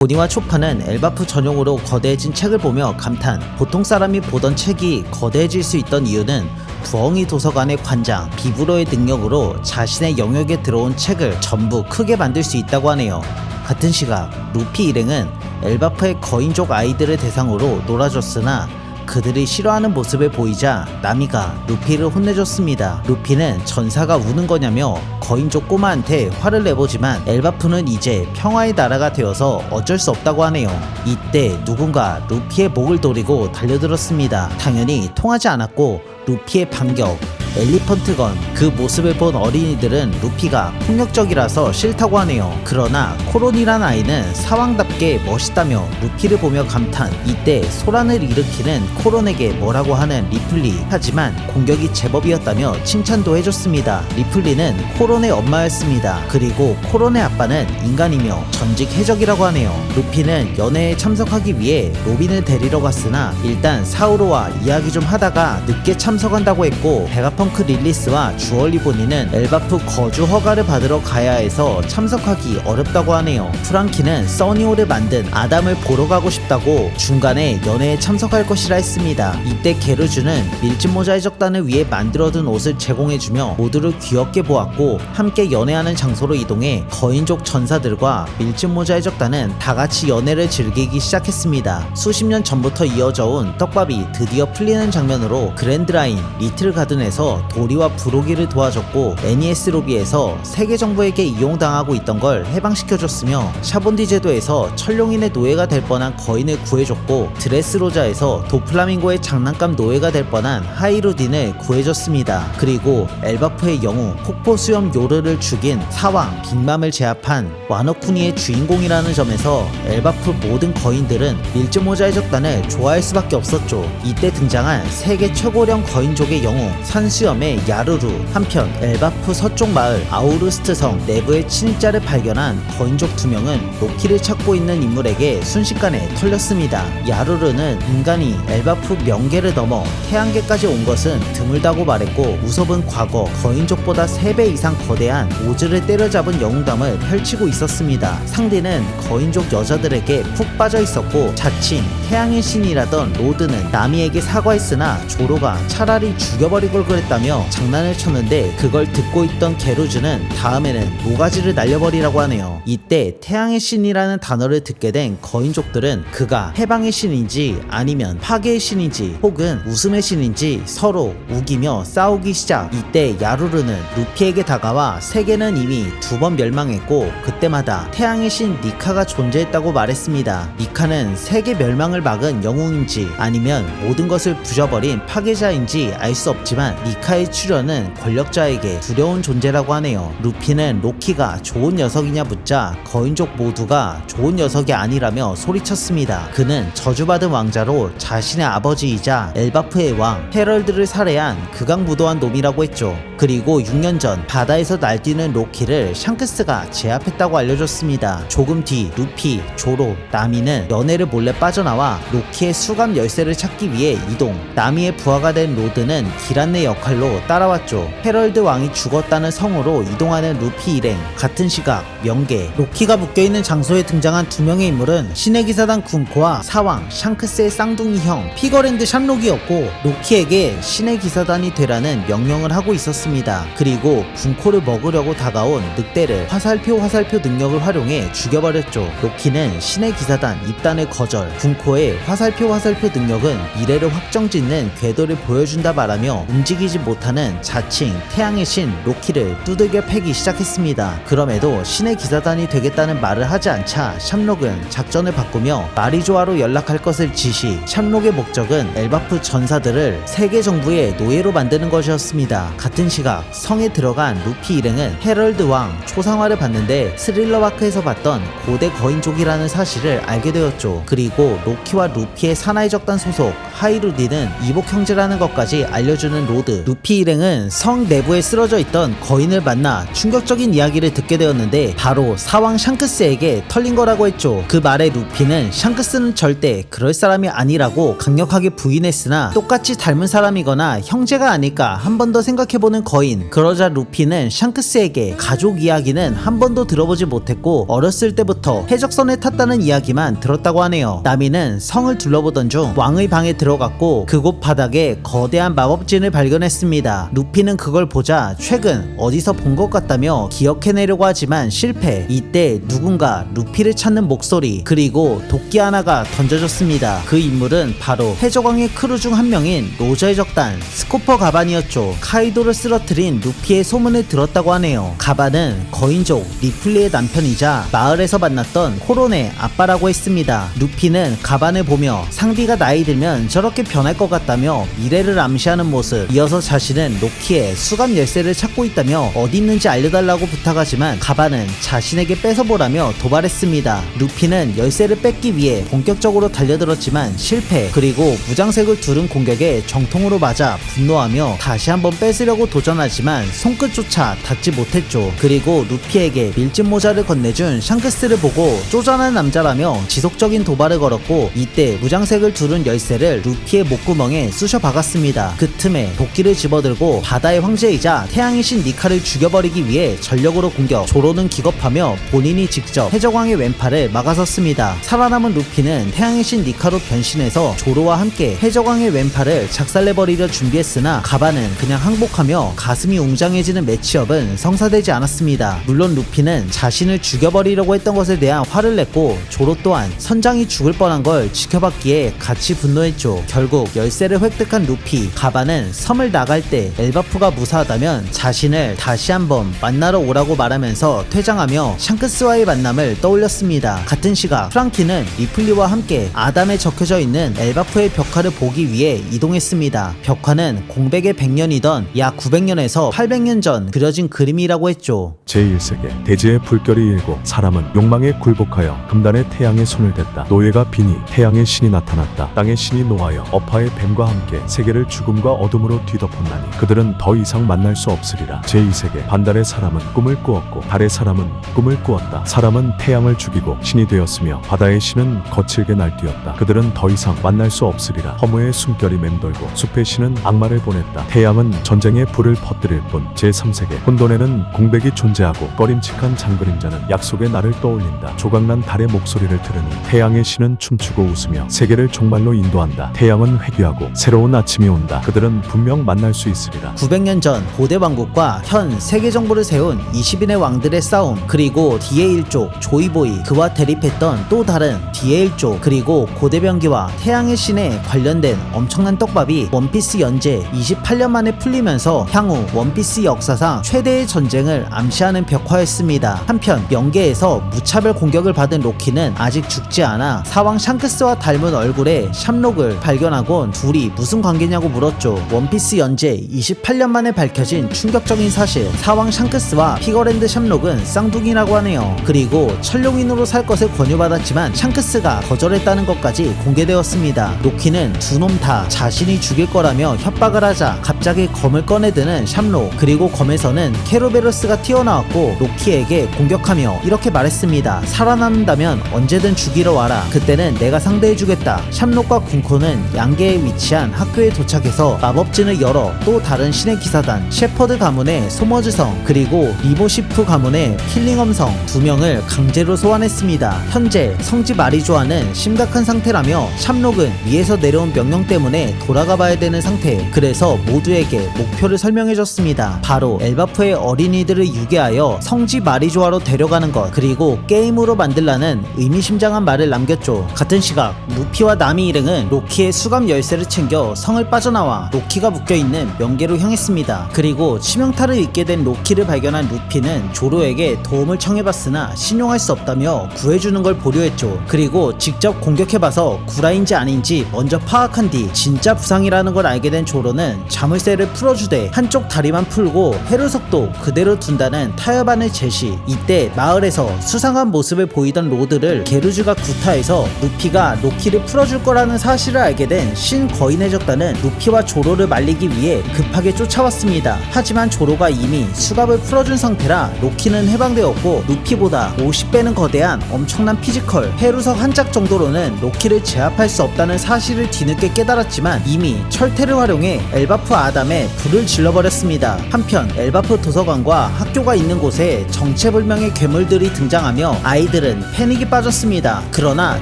보니와 초파는 엘바프 전용으로 거대해진 책을 보며 감탄. 보통 사람이 보던 책이 거대해질 수 있던 이유는 부엉이 도서관의 관장 비브로의 능력으로 자신의 영역에 들어온 책을 전부 크게 만들 수 있다고 하네요. 같은 시각 루피 일행은 엘바프의 거인족 아이들을 대상으로 놀아줬으나 그들이 싫어하는 모습을 보이자 나미가 루피를 혼내줬습니다. 루피는 전사가 우는 거냐며 거인족 꼬마한테 화를 내보지만 엘바프는 이제 평화의 나라가 되어서 어쩔 수 없다고 하네요. 이때 누군가 루피의 목을 노리고 달려들었습니다. 당연히 통하지 않았고 루피의 반격 엘리펀트건. 그 모습을 본 어린이들은 루피가 폭력적이라서 싫다고 하네요. 그러나 코론이란 아이는 사왕답게 멋있다며 루피를 보며 감탄. 이때 소란을 일으키는 코론에게 뭐라고 하는 리플리. 하지만 공격이 제법이었다며 칭찬도 해줬습니다. 리플리는 코론의 엄마였습니다. 그리고 코론의 아빠는 인간이며 전직 해적이라고 하네요. 루피는 연회에 참석하기 위해 로빈을 데리러 갔으나 일단 사우로와 이야기 좀 하다가 늦게 참석한다고 했고 베가펑크 릴리스와 주얼리 보니는 엘바프 거주 허가를 받으러 가야 해서 참석하기 어렵다고 하네요. 프랑키는 써니홀을 만든 아담을 보러 가고 싶다고 중간에 연회에 참석할 것이라 했습니다. 이때 게르주는 밀짚모자 해적단을 위해 만들어둔 옷을 제공해주며 모두를 귀엽게 보았고 함께 연회하는 장소로 이동해 거인족 전사들과 밀짚모자 해적단은 다같이 연회를 즐기기 시작했습니다. 수십 년 전부터 이어져 온 떡밥이 드디어 풀리는 장면으로 그랜드라인 리틀 가든에서 도리와 브로기를 도와줬고 NES 로비에서 세계 정부에게 이용당하고 있던 걸 해방시켜줬으며 샤본디 제도에서 철룡인의 노예가 될 뻔한 거인을 구해줬고 드레스로자에서 도플라밍고의 장난감 노예가 될 뻔한 하이루딘을 구해줬습니다. 그리고 엘바프의 영웅 폭포 수염 요르를 죽인 사왕 빅맘을 제압한 와노쿠니의 주인공이라는 점에서 엘바프 모든 거인들은 밀짚모자 해적단을 좋아할 수밖에 없었죠. 이때 등장한 세계 최고령 거인족의 영웅 산수염의 야루루. 한편 엘바프 서쪽 마을 아우르스트 성 내부의 침입자를 발견한 거인족 2명은 로키를 찾고 있는 인물에게 순식간에 털렸습니다. 야루르는 인간이 엘바프 명계를 넘어 태양계까지 온 것은 드물다고 말했고 우섭은 과거 거인족보다 3배 이상 거대한 오즈를 때려잡은 영웅담을 펼치고 있었습니다. 상대는 거인족 여자들에게 푹 빠져 있었고 자칭 태양의 신이라던 로드는 나미에게 사과했으나 조로가 차라리 죽여버릴 걸 그랬다며 장난을 쳤는데 그걸 듣고 있던 게루즈는 다음에는 모가지를 날려버리라고 하네요. 이때 태양의 신이라는 단어를 듣게 된 거인족들은 그가 해방의 신인지 아니면 파괴의 신인지 혹은 웃음의 신인지 서로 우기며 싸우기 시작. 이때 야루르는 루피에게 다가와 세계는 이미 2번 멸망했고 그때마다 태양의 신 니카가 존재했다고 말했습니다. 니카는 세계 멸망을 막은 영웅인지 아니면 모든 것을 부셔버린 파괴자인지 알 수 없지만 니카의 출현은 권력자에게 두려운 존재라고 하네요. 루피는 로키가 좋은 녀석이냐 묻자 거인족 모두가 좋은 녀석이 아니라며 소리쳤습니다. 그는 저주받은 왕자로 자신의 아버지이자 엘바프의 왕 헤럴드를 살해한 극악무도한 놈이라고 했죠. 그리고 6년 전 바다에서 날뛰는 로키를 샹크스가 제압했다고 알려줬습니다. 조금 뒤 루피, 조로, 나미는 연회를 몰래 빠져나와 로키의 수감 열쇠를 찾기 위해 이동. 나미의 부하가 된 로드는 기란네 역할로 따라왔죠. 헤럴드 왕이 죽었다는 성으로 이동하는 루피 일행. 같은 시각 명계 로키가 묶여있는 장소에 등장한 2명의 인물은 신의 기사단 군코와 사왕 샹크스의 쌍둥이 형 피거랜드 샴록이었고 로키에게 신의 기사단이 되라는 명령을 하고 있었습니다. 그리고 군코를 먹으려고 다가온 늑대를 화살표 능력을 활용해 죽여버렸죠. 로키는 신의 기사단 입단을 거절. 군코의 화살표 능력은 미래를 확정짓는 궤도를 보여준다 말하며 움직이지 못하는 자칭 태양의 신 로키를 두들겨 패기 시작했습니다. 그럼에도 신의 기사단이 되겠다는 말을 하지 않자 샴록은 작전을 바꾸며 마리조아로 연락할 것을 지시. 샴록의 목적은 엘바프 전사들을 세계 정부의 노예로 만드는 것이었습니다. 같은 시각 성에 들어간 루피 일행은 헤럴드 왕 초상화를 봤는데 스릴러와크에서 봤던 고대 거인족이라는 사실을 알게 되었죠. 그리고 로키와 루피의 사나이 적단 소속 하이루디는 이복 형제라는 것까지 알려주는 로드. 루피 일행은 성 내부에 쓰러져 있던 거인을 만나 충격적인 이야기를 듣게 되었는데 바로 사왕 샹크스에게 털린 거라고 했죠. 그 말에 루피는 샹크스는 절대 그럴 사람이 아니라고 강력하게 부인했으나 똑같이 닮은 사람이거나 형제가 아닐까 한 번 더 생각해보는 거인. 그러자 루피는 샹크스에게 가족 이야기는 한 번도 번도 들어보지 못했고 어렸을 때부터 해적선에 탔다는 이야기만 들었다고 하네요. 나미는 성을 둘러보던 중 왕의 방에 들어갔고 그곳 바닥에 거대한 마법진을 발견했습니다. 루피는 그걸 보자 최근 어디서 본 것 같다며 기억해내려고 하지만 실패. 이때 누군가 루피를 찾는 목소리 그리고 도끼 하나가 던져졌습니다. 그 인물은 바로 해적왕의 크루 중 한 명인 로저의 적단 스코퍼 가반이었죠. 카이도를 쓰러뜨린 루피의 소문을 들었다고 하네요. 가반은 거인족 리플리의 남편이자 마을에서 만났던 코론의 아빠라고 했습니다. 루피는 가반을 보며 상디가 나이 들면 저렇게 변할 것 같다며 미래를 암시하는 모습, 이어서 자신은 로키의 수감 열쇠를 찾고 있다며 어디 있는지 알려달라고 부탁하지만 가반은 자신에게 뺏어보라며 도발했습니다. 루피는 열쇠를 뺏기 위해 본격적으로 달려들었지만 실패. 그리고 무장색을 두른 공격에 정통으로 맞아 분노하며 다시 한번 뺏으려고 도전하지만 손끝조차 닿지 못했죠. 그리고 루피에게 밀짚 모자를 건네준 샹크스를 보고 쪼잔한 남자라며 지속적인 도발을 걸었고 이때 무장색을 두른 열쇠를 루피의 목구멍에 쑤셔 박았습니다. 그 틈에 도끼를 집어들고 바다의 황제이자 태양의 신 니카를 죽여버리기 위해 전력으로 공격. 조로는 기겁하며 본인이 직접 해적왕의 왼팔을 막아섰습니다. 살아남은 루피는 태양의 신 니카로 변신해서 조로와 함께 해적왕의 왼팔을 작살내버리려 준비했으나 가반은 그냥 항복하며 가슴이 웅장해지는 매치업은 성사되지 않았습니다. 물론 루피는 자신을 죽여버리려고 했던 것에 대한 화를 냈고 조로 또한 선장이 죽을 뻔한 걸 지켜봤기에 같이 분노했죠. 결국 열쇠를 획득한 루피, 가반은 섬을 나갈 때 엘바프가 무사하다면 자신을 다시 한번 만나러 오라고 말하면서 퇴장하며 샹크스와의 만남을 떠올렸습니다. 같은 시각 프랑키는 리플리와 함께 아담에 적혀져 있는 엘바프의 벽화를 보기 위해 이동했습니다. 벽화는 공백의 100년이던 약 900년에서 800년 전 그려진 그림이라고 했죠. 제1세계 대지의 불결이 일고 사람은 욕망에 굴복하여 금단의 태양에 손을 댔다. 노예가 비니 태양의 신이 나타났다. 땅의 신이 노하여 어파의 뱀과 함께 세계를 죽음과 어둠으로 뒤덮었나니 그들은 더 이상 만날 수 없으리라. 제2세계 반달의 사람은 꿈을 꾸었고 달의 사람은 꿈을 꾸었다. 사람은 태양을 죽이고 신이 되었으며 바다의 신은 거칠게 날뛰었다. 그들은 더 이상 만날 수 없으리라. 허무의 숨결이 맴돌고 숲의 신은 악마를 보냈다. 태양은 전쟁의 불을 퍼뜨릴 뿐. 제3세계 혼돈에는 공백이 존재하고 꺼림칙한 장그림자는 약속의 날을 떠올린다. 조각난 달의 목소리를 들으니 태양의 신은 춤추고 웃으며 세계를 종말로 인도한다. 태양은 회귀하고 새로운 아침이 온다. 그들은 분명 만날 수 있으리라. 900년 전 고대 왕국과 현 세계 정부를 세운 20인의 왕들의 싸움, 그리고 DA1족 조이보이 그와 대립했던 또 다른 DA1족, 그리고 고대병기와 태양의 신에 관련된 엄청난 떡밥이 원피스 연재 28년 만에 풀리면서 향후 원피스 역사상 최대의 전쟁을 암시하는 벽화였습니다. 한편 명계에서 무차별 공격을 받은 로키는 아직 죽지 않아 사왕 샹크스와 닮은 얼굴의 샴록을 발견하곤 둘이 무슨 관계냐고 물었죠. 원피스 연재 28년 만에 밝혀진 충격적인 사실, 사왕 샹크스와 피거랜드 샴록은 쌍둥이라고 하네요. 그리고 천룡인으로 살 것을 권유받았지만 샹크스가 거절했다는 것까지 공개되었습니다. 로키는 두 놈 다 자신이 죽일 거라며 협박을 하자 갑자기 검을 꺼내드는 샴록, 그리고 검에서는 케로베로스가 튀어나왔고 로키에게 공격하며 이렇게 말했습니다. 살아남는다면 언제든 죽이러 와라. 그때는 내가 상대해주겠다. 샴록과 군코는 양계에 위치한 학교에 도착해서 마법진을 열어 또 다른 신의 기사단 셰퍼드 가문의 소머즈성 그리고 리보시프 가문의 킬링엄성 두 명을 강제로 소환했습니다. 현재 성지 마리조아는 심각한 상태라며 샴록은 위에서 내려온 명령 때문에 돌아가 봐야 되는 상태. 그래서 모두에게 목표를 설명해줬습니다. 바로 엘바프의 어린이들을 유괴하여 성지 마리조아로 데려가는 것, 그리고 게임으로 만들라는 의미심장한 말을 남겼죠. 같은 시각 루피와 나미 일행은 로키의 수감 열쇠를 챙겨 성을 빠져나와 로키가 묶여있는 명계로 향했습니다. 그리고 치명타를 입게 된 로키를 발견한 루피는 조로에게 도움을 청해봤으나 신용할 수 없다며 구해주는 걸 보류했죠. 그리고 직접 공격해봐서 구라인지 아닌지 먼저 파악한 뒤 진짜 부상이라는 걸 알게 된 조로는 자물쇠를 풀어주되 한쪽 다리만 풀고 해루석도 그대로 둔다는 타협안을 제시. 이때 마을에서 수상한 모습을 보이던 로드를 게루즈가 구타해서 루피가 로키를 풀어줄 거라는 사실을 알게 된 신 거인의 적단은 루피와 조로를 말리기 위해 급하게 쫓아왔습니다. 하지만 조로가 이미 수갑을 풀어준 상태라 로키는 해방되었고 루피보다 50배는 거대한 엄청난 피지컬 해루석 한 짝 정도로는 로키를 제압할 수 없다는 사실을 뒤늦게 깨달았지만 이미 철퇴를 활용해 엘바프 아담에 불을 질러버렸습니다. 한편 엘바프 도서관과 학교가 있는 곳에 정체불명의 괴물들이 등장하며 아이들은 패닉이 빠졌습니다. 그러나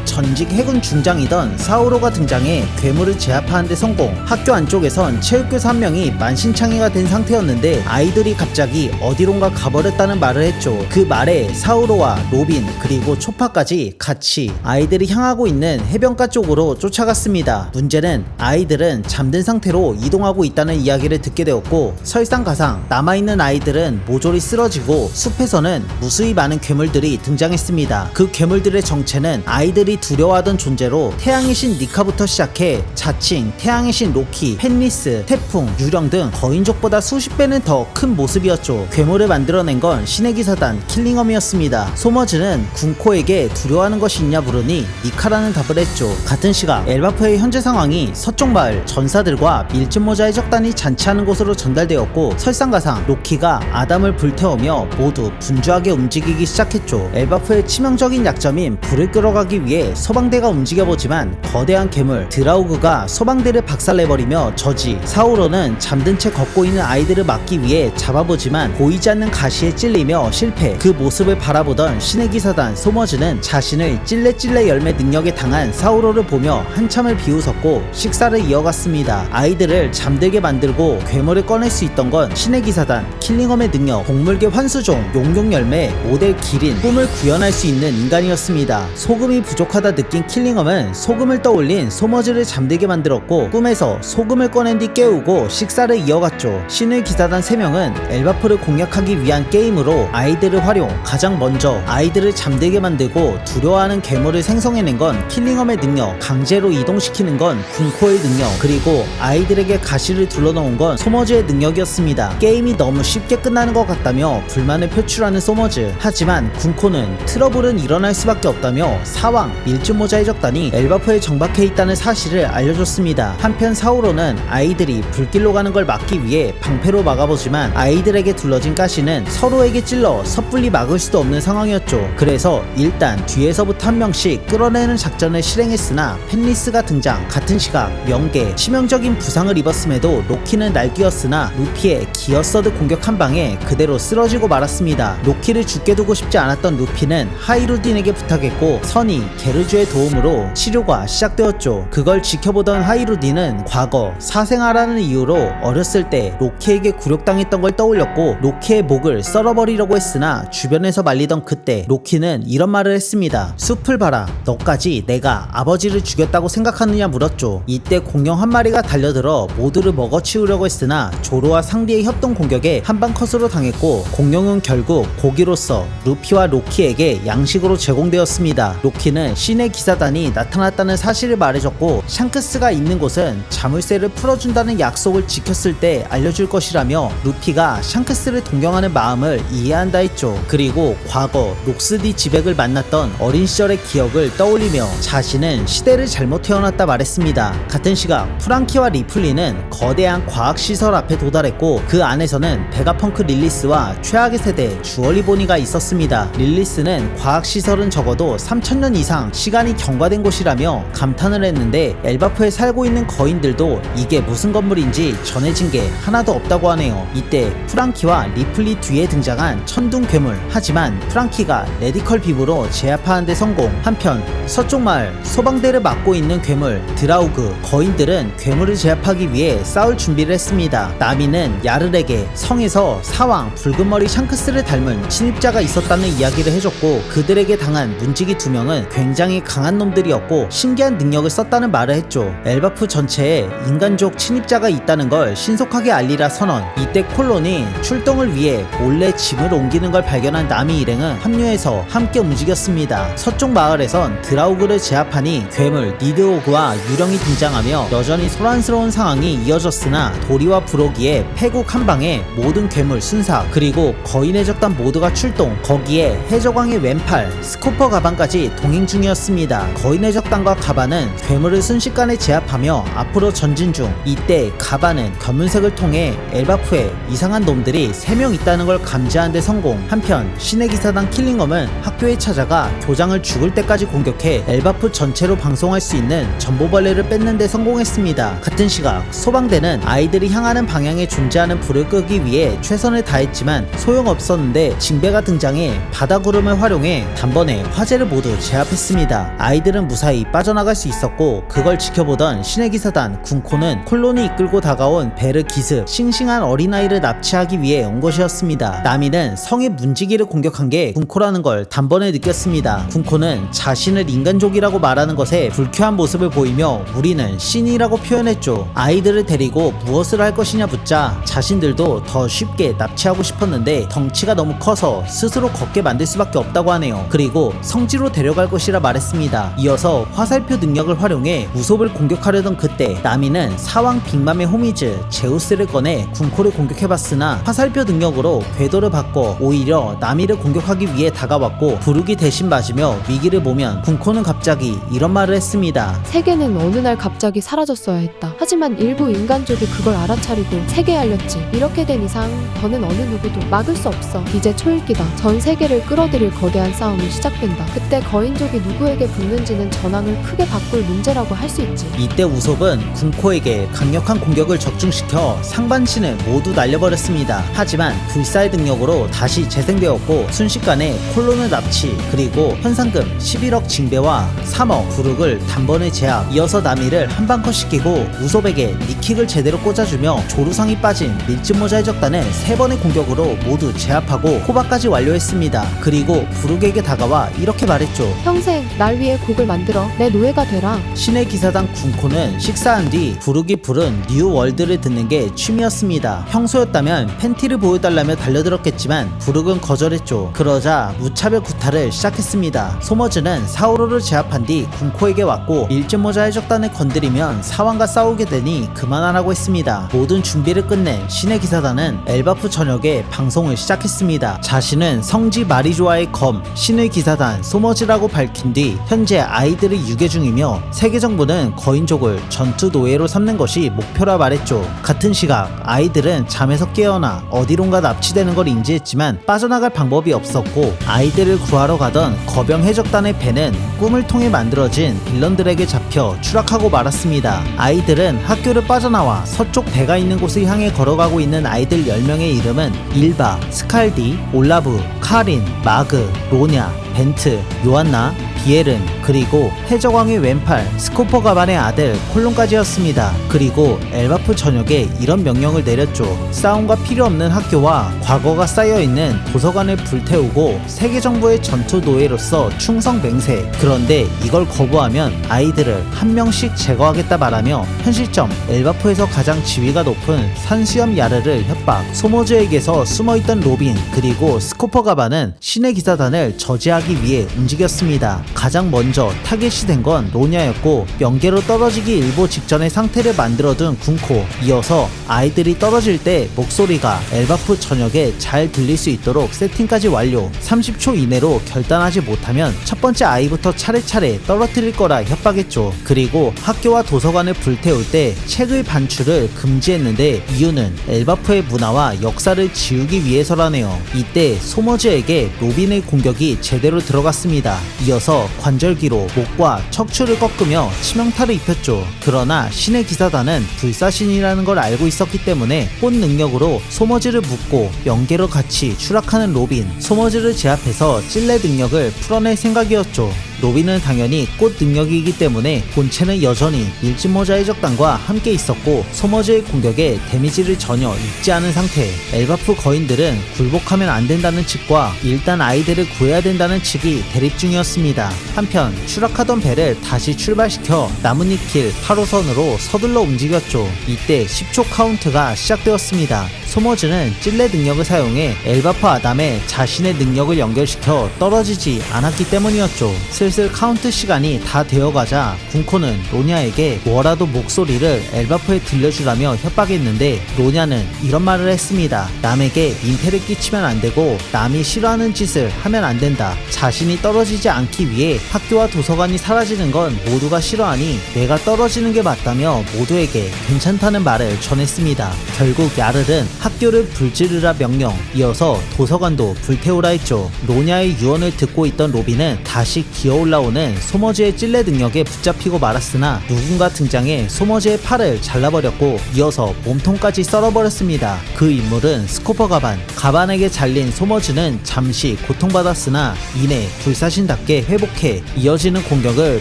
전직 해군 중장이던 사오로가 등장해 괴물을 제압하는 데 성공. 학교 안쪽에선 체육교사 한 명이 만신창이가 된 상태였는데 아이들이 갑자기 어디론가 가버렸다는 말을 했죠. 그 말에 사오로와 로빈 그리고 초파까지 같이 아이들이 향하고 있는 해변가 쪽으로 쫓아갔습니다. 문제는 아이들은 잠든 상태로 이동하고 있다는 이야기를 듣게 되었고, 설상가상 남아있는 아이들은 모조리 쓰러지고 숲에서는 무수히 많은 괴물들이 등장했습니다. 그 괴물들의 정체는 아이들이 두려워하던 존재로 태양의 신 니카부터 시작해 자칭 태양의 신 로키, 펜리스, 태풍, 유령 등 거인족보다 수십 배는 더 큰 모습이었죠. 괴물을 만들어낸 건 신의 기사단 킬링엄이었습니다. 소머즈는 군코에게 두려워하는 것이 있냐 물으니 니카라는 답을 했죠. 같은 시각 엘바프의 현재 상황이 서쪽 마을 전사들과 밀짚모자 해적단이 잔치하는 곳으로 전달되었고, 설상가상 로키가 아담을 불태우며 모두 분주하게 움직이기 시작했죠. 엘바프의 치명적인 약점인 불을 끌어가기 위해 소방대가 움직여보지만 거대한 괴물 드라우그가 소방대를 박살내버리며 저지. 사오로는 잠든 채 걷고 있는 아이들을 막기 위해 잡아보지만 보이지 않는 가시에 찔리며 실패. 그 모습을 바라보던 신의 기사단 소머즈는 자신을 찔레찔레 열매 능력에 당한 사오로를 보며 한참을 비웃었고 식사를 이어갔습니다. 아이들을 잠들게 만들고 괴물을 꺼낼 수 있던 건 신의 기사단 킬링엄의 능력, 동물계 환수종 용용 열매 모델 기린, 꿈을 구현할 수 있는 인간이었습니다. 소금이 부족하다 느낀 킬링엄은 소금을 떠올린 소머즈를 잠들게 만들었고, 꿈에서 소금을 꺼낸 뒤 깨우고 식사를 이어갔죠. 신의 기사단 3명은 엘바프를 공략하기 위한 게임으로 아이들을 활용. 가장 먼저 아이들을 잠들게 만들고 두려워하는 괴물을 생성해낸 건 킬링엄의 능력, 강제로 이동시키는 건 군코의 능력, 그리고 아이들에게 가시를 둘러놓은 건 소머즈의 능력이었습니다. 게임이 너무 쉽게 끝나는 것 같다며 불만을 표출하는 소머즈. 하지만 군코는 트러블은 일어날 수밖에 없다며 사왕 밀짚모자 해적단이 엘바프에 정박해 있다는 사실을 알려줬습니다. 한편 사오로는 아이들이 불길로 가는 걸 막기 위해 방패로 막아보지만 아이들에게 둘러진 가시는 서로에게 찔러 섣불리 막을 수도 없는 상황이었죠. 그래서 일단 뒤에서부터 한 명씩 끌어내는 작전을 실행했으나 펜리스가 등장. 같은 시각 명계 치명적인 부상을 입었음에도 로키는 날뛰었으나 루피의 기어서드 공격 한 방에 그대로 쓰러지고 말았습니다. 로키를 죽게 두고 싶지 않았던 루피는 하이루딘에게 부탁했고 선이 게르주의 도움으로 치료가 시작되었죠. 그걸 지켜보던 하이루딘은 과거 사생아라는 이유로 어렸을 때 로키에게 굴욕당했던 걸 떠올렸고 로키의 목을 썰어버리려고 했으나 주변에서 말리던 그때 로키는 이런 말을 했습니다. 숲을 봐라. 너까지 내가 아버지를 죽였다고 생각하느냐 물었죠. 이때 공룡 한 마리가 달려들어 모두를 먹어치우려고 했으나 조로와 상디의 협동 공격에 한방 컷으로 당했고 공룡은 결국 고기로서 루피와 로키에게 양식으로 제공되었습니다. 로키는 신의 기사단이 나타났다는 사실을 말해줬고 샹크스가 있는 곳은 자물쇠를 풀어준다는 약속을 지켰을 때 알려줄 것이라며 루피가 샹크스를 동경하는 마음을 이해한다 했죠. 그리고 과거 록스디 지백을 만났던 어린 시절의 기억을 떠올리며 자신은 시대를 잘못 태어났다 말했습니다. 같은 시각 프랑키와 리플리는 거대한 과학시설 앞에 도달했고 그 안에서는 베가펑크 릴리스와 최악의 세대 주얼리 보니가 있었습니다. 릴리스는 과학시설은 적어도 3000년 이상 시간이 경과된 곳이라며 감탄을 했는데 엘바프에 살고 있는 거인들도 이게 무슨 건물인지 전해진 게 하나도 없다고 하네요. 이때 프랑키와 리플리 뒤에 등장한 천둥 괴물. 하지만 프랑키가 레디컬 빔으로 제압하는 데 성공. 한편 서쪽 마을 소방대를 맡고 있는 괴물 드라우그. 거인들은 괴물을 제압하기 위해 싸울 준비를 했습니다. 나미는 야르에게 성에서 사왕 붉은머리 샹크스를 닮은 침입자가 있었다는 이야기를 해줬고 그들에게 당한 문지기 2명은 굉장히 강한 놈들이었고 신기한 능력을 썼다는 말을 했죠. 엘바프 전체에 인간족 침입자가 있다는 걸 신속하게 알리라 선언. 이때 콜론이 출동을 위해 몰래 짐을 옮기는 걸 발견한 나미 일행은 합류해서 함께 움직였습니다. 서쪽 마을에선 드라우그를 제압하니 괴물 니드오그와 유령이 등장하며 여전히 소란스러운 상황이 이어졌으나 도리와 브로기의 패국 한 방에 모든 괴물 순사 그리고 거인 해적단 모두가 출동. 거기에 해적왕의 왼팔 스코퍼 가반까지 동행 중이었습니다. 거인 해적단과 가반은 괴물을 순식간에 제압하며 앞으로 전진 중. 이때 가반은 검은색을 통해 엘바프에 이상한 놈들이 3명 있다는 걸 감지하는 데 성공. 한편 신의 기사단 킬링엄은 학교에 찾아가 교장을 죽을 때까지 공격해 엘바프 전체로 방송할 수 있는 전보벌레를 뺏는 데 성공했습니다. 같은 시각 소방대는 아이들이 향하는 방향에 존재하는 불을 끄기 위해 최선을 다했지만 소용없었는데 있었는데 징배가 등장해 바다구름을 활용해 단번에 화재를 모두 제압했습니다. 아이들은 무사히 빠져나갈 수 있었고 그걸 지켜보던 신의 기사단 군코는 콜론이 이끌고 다가온 배를 기습 싱싱한 어린아이를 납치하기 위해 온 것이었습니다. 나미는 성의 문지기를 공격한 게 군코라는 걸 단번에 느꼈습니다. 군코는 자신을 인간족이라고 말하는 것에 불쾌한 모습을 보이며 우리는 신이라고 표현했죠. 아이들을 데리고 무엇을 할 것이냐 묻자 자신들도 더 쉽게 납치하고 싶었는데 덩치가 너무 커서 스스로 걷게 만들 수밖에 없다고 하네요. 그리고 성지로 데려갈 것이라 말했습니다. 이어서 화살표 능력을 활용해 우솝을 공격하려던 그때 나미는 사왕 빅맘의 호미즈 제우스를 꺼내 군코를 공격해봤으나 화살표 능력으로 궤도를 바꿔 오히려 나미를 공격하기 위해 다가왔고 부르기 대신 맞으며 위기를 보면 군코는 갑자기 이런 말을 했습니다. 세계는 어느 날 갑자기 사라졌어야 했다. 하지만 일부 인간족이 그걸 알아차리고 세계에 알렸지. 이렇게 된 이상 더는 어느 누구도 막을 수 없어. 이제 초읽기다. 전 세계를 끌어들일 거대한 싸움이 시작된다. 그때 거인족이 누구에게 붙는지는 전황을 크게 바꿀 문제라고 할 수 있지. 이때 우솝은 군코에게 강력한 공격을 적중시켜 상반신을 모두 날려버렸습니다. 하지만 불사의 능력으로 다시 재생되었고 순식간에 콜론을 납치 그리고 현상금 11억 징배와 3억 부룩을 단번에 제압. 이어서 나미를 한방 컷시키고 우솝에게 니킥을 제대로 꽂아주며 조루상이 빠진 밀짚모자의 적단을 3번의 공격으로 모두 제압하고 호박까지 완료했습니다. 그리고 부룩에게 다가와 이렇게 말했죠. 평생 날 위해 곡을 만들어 내 노예가 되라. 신의 기사단 군코는 식사한 뒤 부룩이 부른 뉴월드를 듣는 게 취미였습니다. 평소였다면 팬티를 보여달라며 달려들었겠지만 부룩은 거절했죠. 그러자 무차별 구타를 시작했습니다. 소머즈는 사오로를 제압한 뒤 군코에게 왔고 밀짚모자의 적단을 건드리면 사왕과 싸우게 되니 그만하라고 했습니다. 모든 준비를 끝낸 신의 기사단은 엘바프 전역에 방송을 시작했습니다. 자신은 성지 마리조아의 검 신의 기사단 소머즈라고 밝힌 뒤 현재 아이들을 유괴 중이며 세계 정부는 거인족을 전투 노예로 삼는 것이 목표라 말했죠. 같은 시각 아이들은 잠에서 깨어나 어디론가 납치되는 걸 인지했지만 빠져나갈 방법이 없었고 아이들을 구하러 가던 거병 해적단의 배는 꿈을 통해 만들어진 빌런들에게 잡혀 추락하고 말았습니다. 아이들은 학교를 빠져나와 서쪽 배가 있는 곳을 향해 걸어가고 있는 아이들 10명의 이름은 일바, 스칼디, 올라브, 카린, 마그, 로냐, 벤트, 요한나, 비엘은 그리고 해적왕의 왼팔 스코퍼 가반의 아들 콜론까지였습니다. 그리고 엘바프 전역에 이런 명령을 내렸죠. 싸움과 필요 없는 학교와 과거가 쌓여있는 도서관을 불태우고 세계 정부의 전투 노예로서 충성 맹세. 그런데 이걸 거부하면 아이들을 한 명씩 제거하겠다 말하며 현실점 엘바프에서 가장 지위가 높은 산수염 야르를 협박. 소모즈에게서 숨어있던 로빈 그리고 스코퍼 가반은 신의 기사단을 저지하기 위해 움직였습니다. 가장 먼저 타겟이 된 건 로냐였고 명계로 떨어지기 일보 직전의 상태를 만들어둔 군코. 이어서 아이들이 떨어질 때 목소리가 엘바프 전역에 잘 들릴 수 있도록 세팅까지 완료. 30초 이내로 결단하지 못하면 첫 번째 아이부터 차례차례 떨어뜨릴 거라 협박했죠. 그리고 학교와 도서관을 불태울 때 책의 반출을 금지했는데 이유는 엘바프의 문화와 역사를 지우기 위해서라네요. 이때 소머즈에게 로빈의 공격이 제대로 들어갔습니다. 이어서 관절기로 목과 척추를 꺾으며 치명타를 입혔죠. 그러나 신의 기사단은 불사신이라는 걸 알고 있었기 때문에 본 능력으로 소머즈를 묶고 연계로 같이 추락하는 로빈. 소머즈를 제압해서 찔레 능력을 풀어낼 생각이었죠. 로빈은 당연히 꽃 능력이기 때문에 본체는 여전히 밀짚모자의 적단과 함께 있었고 소머즈의 공격에 데미지를 전혀 입지 않은 상태. 엘바프 거인들은 굴복하면 안 된다는 측과 일단 아이들을 구해야 된다는 측이 대립 중이었습니다. 한편 추락하던 배를 다시 출발시켜 나뭇잎길 8호선으로 서둘러 움직였죠. 이때 10초 카운트가 시작되었습니다. 소머즈는 찔레 능력을 사용해 엘바프 아담에 자신의 능력을 연결시켜 떨어지지 않았기 때문이었죠. 슬슬 카운트 시간이 다 되어가자 군코는 로냐에게 뭐라도 목소리를 엘바프에 들려주라며 협박했는데 로냐는 이런 말을 했습니다. 남에게 민폐를 끼치면 안 되고 남이 싫어하는 짓을 하면 안 된다. 자신이 떨어지지 않기 위해 학교와 도서관이 사라지는 건 모두가 싫어하니 내가 떨어지는 게 맞다며 모두에게 괜찮다는 말을 전했습니다. 결국 야르는 학교를 불지르라 명령, 이어서 도서관도 불태우라 했죠. 로냐의 유언을 듣고 있던 로빈은 다시 기어 기어올라오는 소머즈의 찔레 능력에 붙잡히고 말았으나 누군가 등장해 소머즈의 팔을 잘라버렸고 이어서 몸통까지 썰어버렸습니다. 그 인물은 스코퍼 가반. 가반에게 잘린 소머즈는 잠시 고통받았으나 이내 불사신답게 회복해 이어지는 공격을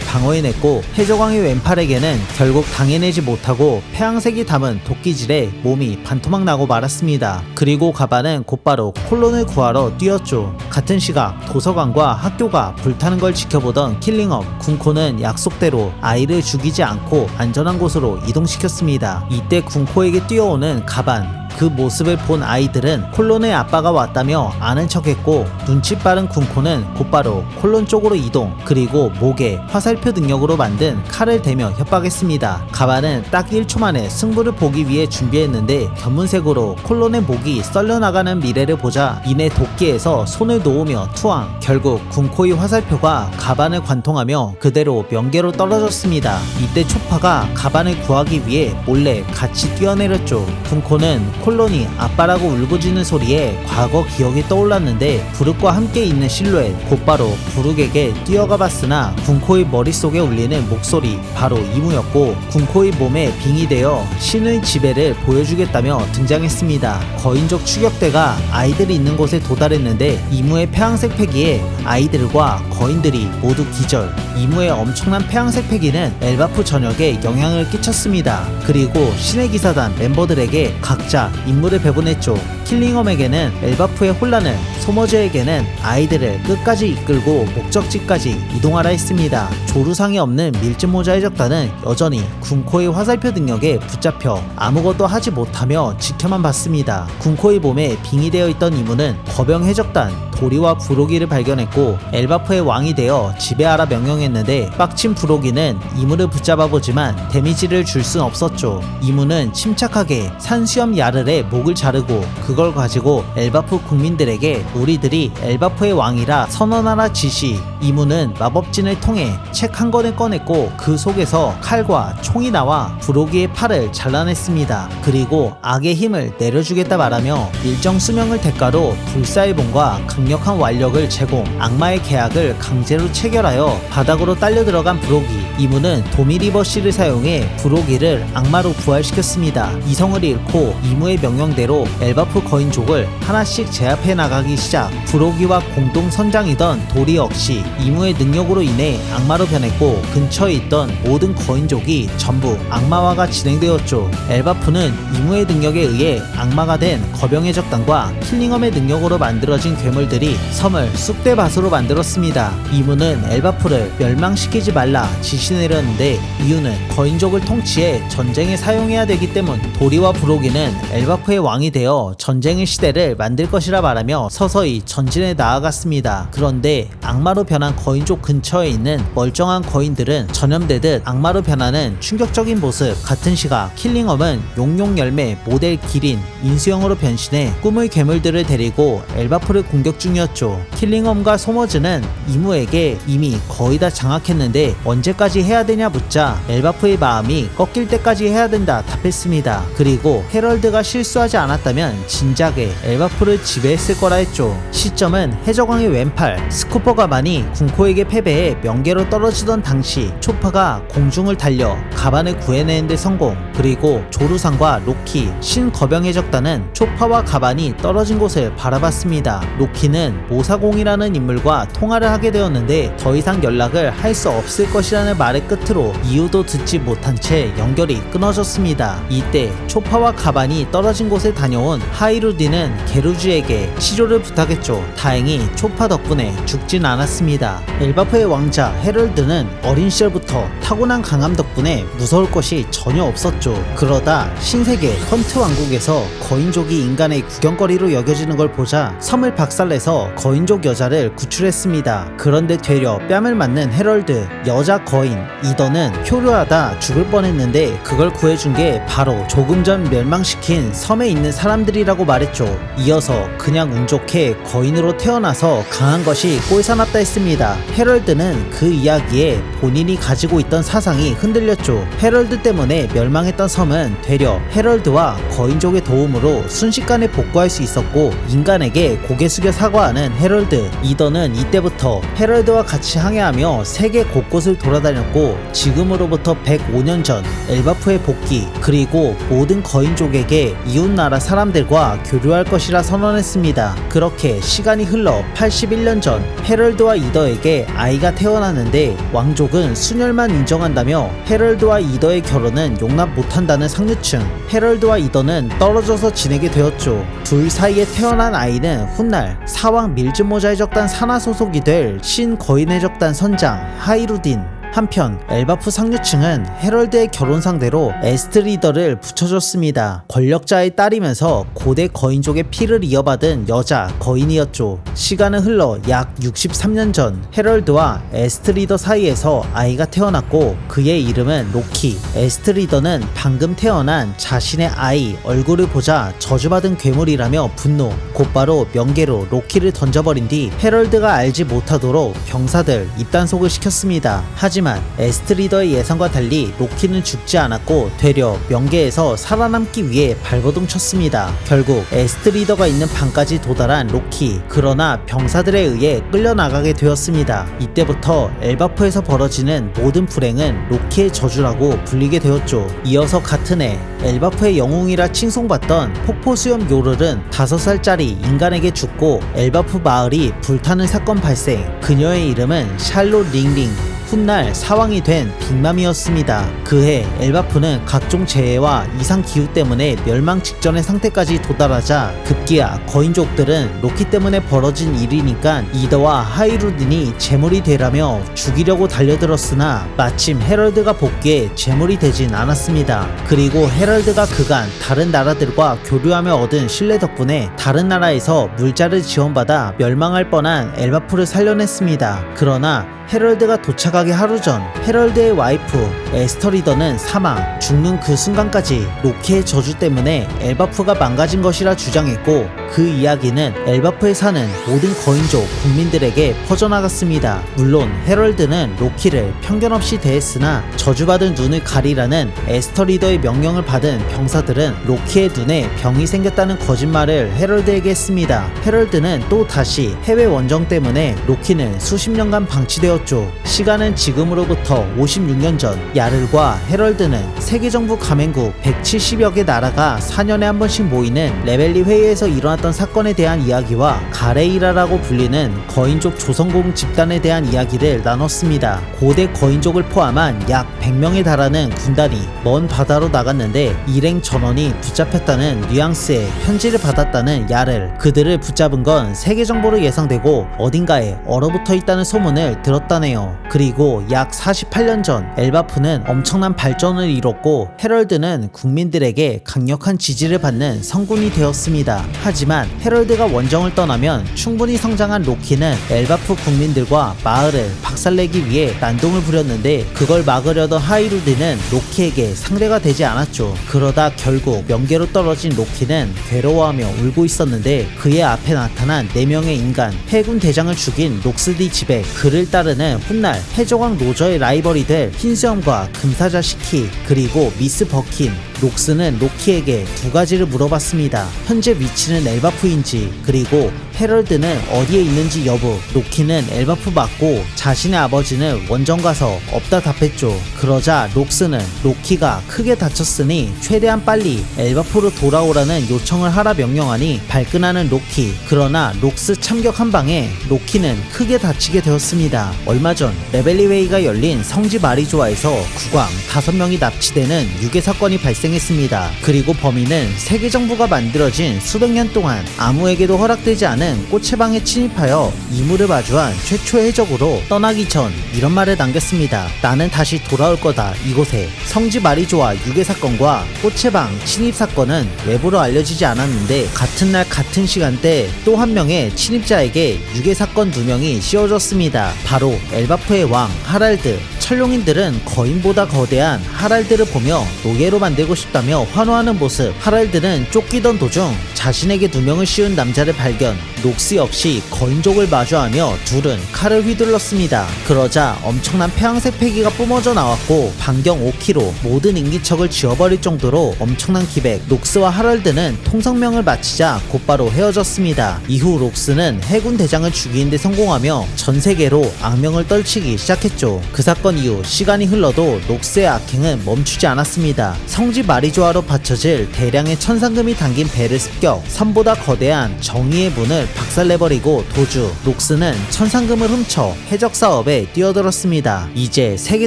방어해냈고 해적왕의 왼팔에게는 결국 당해내지 못하고 폐양색이 담은 도끼질에 몸이 반토막 나고 말았습니다. 그리고 가반은 곧바로 콜론을 구하러 뛰었죠. 같은 시각 도서관과 학교가 불타는 걸 지켜보던 킬링엄 군코는 약속대로 아이를 죽이지 않고 안전한 곳으로 이동시켰습니다. 이때 군코에게 뛰어오는 가반. 그 모습을 본 아이들은 콜론의 아빠가 왔다며 아는 척했고 눈치 빠른 군코는 곧바로 콜론 쪽으로 이동. 그리고 목에 화살표 능력으로 만든 칼을 대며 협박했습니다. 가반은 딱 1초 만에 승부를 보기 위해 준비했는데 견문색으로 콜론의 목이 썰려나가는 미래를 보자 이내 도끼에서 손을 놓으며 투항. 결국 군코의 화살표가 가반을 관통하며 그대로 명계로 떨어졌습니다. 이때 초파가 가반을 구하기 위해 몰래 같이 뛰어내렸죠. 군코는 콜론이 아빠라고 울부짖는 소리에 과거 기억이 떠올랐는데 부룩과 함께 있는 실루엣. 곧바로 부룩에게 뛰어가 봤으나 군코의 머릿속에 울리는 목소리 바로 이무였고 군코의 몸에 빙이 되어 신의 지배를 보여주겠다며 등장했습니다. 거인족 추격대가 아이들이 있는 곳에 도달했는데 이무의 폐양색 패기에 아이들과 거인들이 모두 기절. 이무의 엄청난 폐양색 패기는 엘바프 전역에 영향을 끼쳤습니다. 그리고 신의 기사단 멤버들에게 각자 임무를 배분했죠. 킬링엄에게는 엘바프의 혼란을, 소머즈에게는 아이들을 끝까지 이끌고 목적지까지 이동하라 했습니다. 조루상이 없는 밀짚모자 해적단은 여전히 군코의 화살표 능력에 붙잡혀 아무것도 하지 못하며 지켜만 봤습니다. 군코의 몸에 빙이 되어 있던 이무는 거병 해적단 도리와 부로기를 발견했고 엘바프의 왕이 되어 지배하라 명령했는데 빡친 부로기는 이무를 붙잡아보지만 데미지를 줄 순 없었죠. 이무는 침착하게 산수염 야르의 목을 자르고 그걸 가지고 엘바프 국민들에게 우리들이 엘바프의 왕이라 선언하라 지시. 이무는 마법진을 통해 책 한 권을 꺼냈고 그 속에서 칼과 총이 나와 부로기의 팔을 잘라냈습니다. 그리고 악의 힘을 내려주겠다 말하며 일정 수명을 대가로 불사의 본과 강력한 완력을 제공, 악마의 계약을 강제로 체결하여 바닥으로 딸려 들어간 부로기. 이무는 도미리버시를 사용해 부로기를 악마로 부활시켰습니다. 이성을 잃고 이무의 명령대로 엘바프 거인족을 하나씩 제압해 나가기 시작. 부로기와 공동 선장이던 도리 역시 이무의 능력으로 인해 악마로 변했고 근처에 있던 모든 거인족이 전부 악마화가 진행되었죠. 엘바프는 이무의 능력에 의해 악마가 된 거병의 적단과 킬링엄의 능력으로 만들어진 괴물들이 섬을 쑥대밭으로 만들었습니다. 이무는 엘바프를 멸망시키지 말라 지시 내렸는데 이유는 거인족을 통치해 전쟁에 사용해야 되기 때문. 도리와 부로기는 엘바프의 왕이 되어 전쟁의 시대를 만들 것이라 말하며 서서히 전진해 나아갔습니다. 그런데 악마로 변한 거인족 근처에 있는 멀쩡한 거인들은 전염되듯 악마로 변하는 충격적인 모습. 같은 시각 킬링엄은 용용 열매 모델 기린 인수형으로 변신해 꿈의 괴물들을 데리고 엘바프를 공격 중이었죠. 킬링엄과 소머즈는 이무에게 이미 거의 다 장악했는데 언제까지 해야 되냐 묻자 엘바프의 마음이 꺾일 때까지 해야 된다 답했습니다. 그리고 헤럴드가 실수하지 않았다면 진작에 엘바프를 지배했을 거라 했죠. 시점은 해적왕의 왼팔 스코퍼 가반이 군코에게 패배해 명계로 떨어지던 당시 초파가 공중을 달려 가반을 구해내는 데 성공. 그리고 조루상과 로키, 신거병 해적단은 초파와 가반이 떨어진 곳을 바라봤습니다. 로키는 모사공이라는 인물과 통화를 하게 되었는데 더 이상 연락을 할 수 없을 것이라는 말의 끝으로 이유도 듣지 못한 채 연결이 끊어졌습니다. 이때 초파와 가반이 떨어진 곳에 다녀온 하이루디는 게루즈에게 치료를 부탁했죠. 다행히 초파 덕분에 죽진 않았습니다. 엘바프의 왕자 헤럴드는 어린 시절부터 타고난 강함 덕분에 무서울 것이 전혀 없었죠. 그러다 신세계 헌트 왕국에서 거인족이 인간의 구경거리로 여겨지는 걸 보자 섬을 박살내서 거인족 여자를 구출했습니다. 그런데 되려 뺨을 맞는 헤럴드, 여자 거인 아이인 이더는 표류하다 죽을 뻔했는데 그걸 구해준 게 바로 조금 전 멸망시킨 섬에 있는 사람들이라고 말했죠. 이어서 그냥 운 좋게 거인으로 태어나서 강한 것이 꼴사납다 했습니다. 헤럴드는 그 이야기에 본인이 가지고 있던 사상이 흔들렸죠. 헤럴드 때문에 멸망했던 섬은 되려 헤럴드와 거인족의 도움으로 순식간에 복구할 수 있었고 인간에게 고개 숙여 사과하는 헤럴드. 이더는 이때부터 헤럴드와 같이 항해하며 세계 곳곳을 돌아다녔고 지금으로부터 105년 전 엘바프의 복귀 그리고 모든 거인족에게 이웃나라 사람들과 교류할 것이라 선언했습니다. 그렇게 시간이 흘러 81년 전 헤럴드와 이더에게 아이가 태어났는데 왕족은 순혈만 인정한다며 헤럴드와 이더의 결혼은 용납 못한다는 상류층. 헤럴드와 이더는 떨어져서 지내게 되었죠. 둘 사이에 태어난 아이는 훗날 사왕 밀즈모자의 적단 산하 소속이 될 신거인의 적단 선장 하이루딘. 한편 엘바프 상류층은 헤럴드의 결혼 상대로 에스트리더를 붙여줬습니다. 권력자의 딸이면서 고대 거인족의 피를 이어받은 여자 거인이었죠. 시간은 흘러 약 63년 전 헤럴드와 에스트리더 사이에서 아이가 태어났고 그의 이름은 로키. 에스트리더는 방금 태어난 자신의 아이 얼굴을 보자 저주받은 괴물이라며 분노, 곧바로 명계로 로키를 던져버린 뒤 헤럴드가 알지 못하도록 병사들 입단속을 시켰습니다. 하지만 에스트리더의 예상과 달리 로키는 죽지 않았고 되려 명계에서 살아남기 위해 발버둥 쳤습니다. 결국 에스트리더가 있는 방까지 도달한 로키. 그러나 병사들에 의해 끌려나가게 되었습니다. 이때부터 엘바프에서 벌어지는 모든 불행은 로키의 저주라고 불리게 되었죠. 이어서 같은 해 엘바프의 영웅이라 칭송받던 폭포수염 요르는 5살짜리 인간에게 죽고 엘바프 마을이 불타는 사건 발생. 그녀의 이름은 샬롯 링링. 훗날 사왕이 된 빅맘이었습니다. 그해 엘바프는 각종 재해와 이상 기후 때문에 멸망 직전의 상태까지 도달하자 급기야 거인족들은 로키 때문에 벌어진 일이니까 이더와 하이루딘이 제물이 되라며 죽이려고 달려들었으나 마침 헤럴드가 복귀해 제물이 되진 않았습니다. 그리고 헤럴드가 그간 다른 나라들과 교류하며 얻은 신뢰 덕분에 다른 나라에서 물자를 지원받아 멸망할 뻔한 엘바프를 살려냈습니다. 그러나 헤럴드가 도착하기 하루 전 헤럴드의 와이프 에스터리더는 사망. 죽는 그 순간까지 로키의 저주 때문에 엘바프가 망가진 것이라 주장했고 그 이야기는 엘바프에 사는 모든 거인족 국민들에게 퍼져나갔습니다. 물론 헤럴드는 로키를 편견 없이 대했으나 저주받은 눈을 가리라는 에스터리더의 명령을 받은 병사들은 로키의 눈에 병이 생겼다는 거짓말을 헤럴드에게 했습니다. 헤럴드는 또 다시 해외 원정 때문에 로키는 수십 년간 방치되었 시간은 지금으로부터 56년 전 야를과 헤럴드는 세계정부 가맹국 170여 개 나라가 4년에 한 번씩 모이는 레벨리 회의에서 일어났던 사건에 대한 이야기와 가레이라라고 불리는 거인족 조선공 집단에 대한 이야기를 나눴습니다. 고대 거인족을 포함한 약 100명에 달하는 군단이 먼 바다로 나갔는데 일행 전원이 붙잡혔다는 뉘앙스의 편지를 받았다는 야를. 그들을 붙잡은 건 세계정보로 예상되고 어딘가에 얼어붙어 있다는 소문을 들었다네요. 그리고 약 48년 전 엘바프는 엄청난 발전을 이뤘고 헤럴드는 국민들에게 강력한 지지를 받는 성군이 되었습니다. 하지만 헤럴드가 원정을 떠나면 충분히 성장한 로키는 엘바프 국민들과 마을을 박살내기 위해 난동을 부렸는데 그걸 막으려던 하이루디는 로키에게 상대가 되지 않았죠. 그러다 결국 명계로 떨어진 로키는 괴로워하며 울고 있었는데 그의 앞에 나타난 4명의 인간, 해군 대장을 죽인 록스디 집에 그를 따르는 훗날 해적왕 로저의 라이벌이 될 흰수염과 금사자 시키 그리고 미스 버킨. 록스는 로키에게 2가지를 물어봤습니다. 현재 위치는 엘바프인지 그리고 헤럴드는 어디에 있는지 여부. 로키는 엘바프 맞고 자신의 아버지는 원정 가서 없다 답했죠. 그러자 록스는 로키가 크게 다쳤으니 최대한 빨리 엘바프로 돌아오라는 요청을 하라 명령하니 발끈하는 로키. 그러나 록스 참격 한 방에 로키는 크게 다치게 되었습니다. 얼마 전 레벨리 회의가 열린 성지 마리조아에서 국왕 5명이 납치되는 유괴 사건이 발생 발생했습니다. 그리고 범인은 세계 정부가 만들어진 수백 년 동안 아무에게도 허락되지 않은 꽃의 방에 침입하여 이물을 마주한 최초의 해적으로 떠나기 전 이런 말을 남겼습니다. 나는 다시 돌아올 거다. 이곳에 성지 마리조아 유괴 사건과 꽃의 방 침입 사건은 외부로 알려지지 않았는데 같은 날 같은 시간대 또 한 명의 침입자에게 유괴 사건 2명이 씌워졌습니다. 바로 엘바프의 왕 하랄드. 천룡인들은 거인보다 거대한 하랄드를 보며 노예로 만들고 싶다며 환호하는 모습. 하랄드는 쫓기던 도중 자신에게 2명을 씌운 남자를 발견. 녹스 역시 거인족을 마주하며 둘은 칼을 휘둘렀습니다. 그러자 엄청난 폐황색 패기가 뿜어져 나왔고 반경 5km 모든 인기척을 지워버릴 정도로 엄청난 기백. 녹스와 하랄드는 통성명을 마치자 곧바로 헤어졌습니다. 이후 녹스는 해군 대장을 죽이는 데 성공하며 전 세계로 악명을 떨치기 시작했죠. 그 사건 이후 시간이 흘러도 녹스의 악행은 멈추지 않았습니다. 성지 마리조아로 바쳐질 대량의 천상금이 담긴 배를 습격, 섬보다 거대한 정의의 문을 박살내버리고 도주. 녹스는 천상금을 훔쳐 해적 사업에 뛰어들었습니다. 이제 세계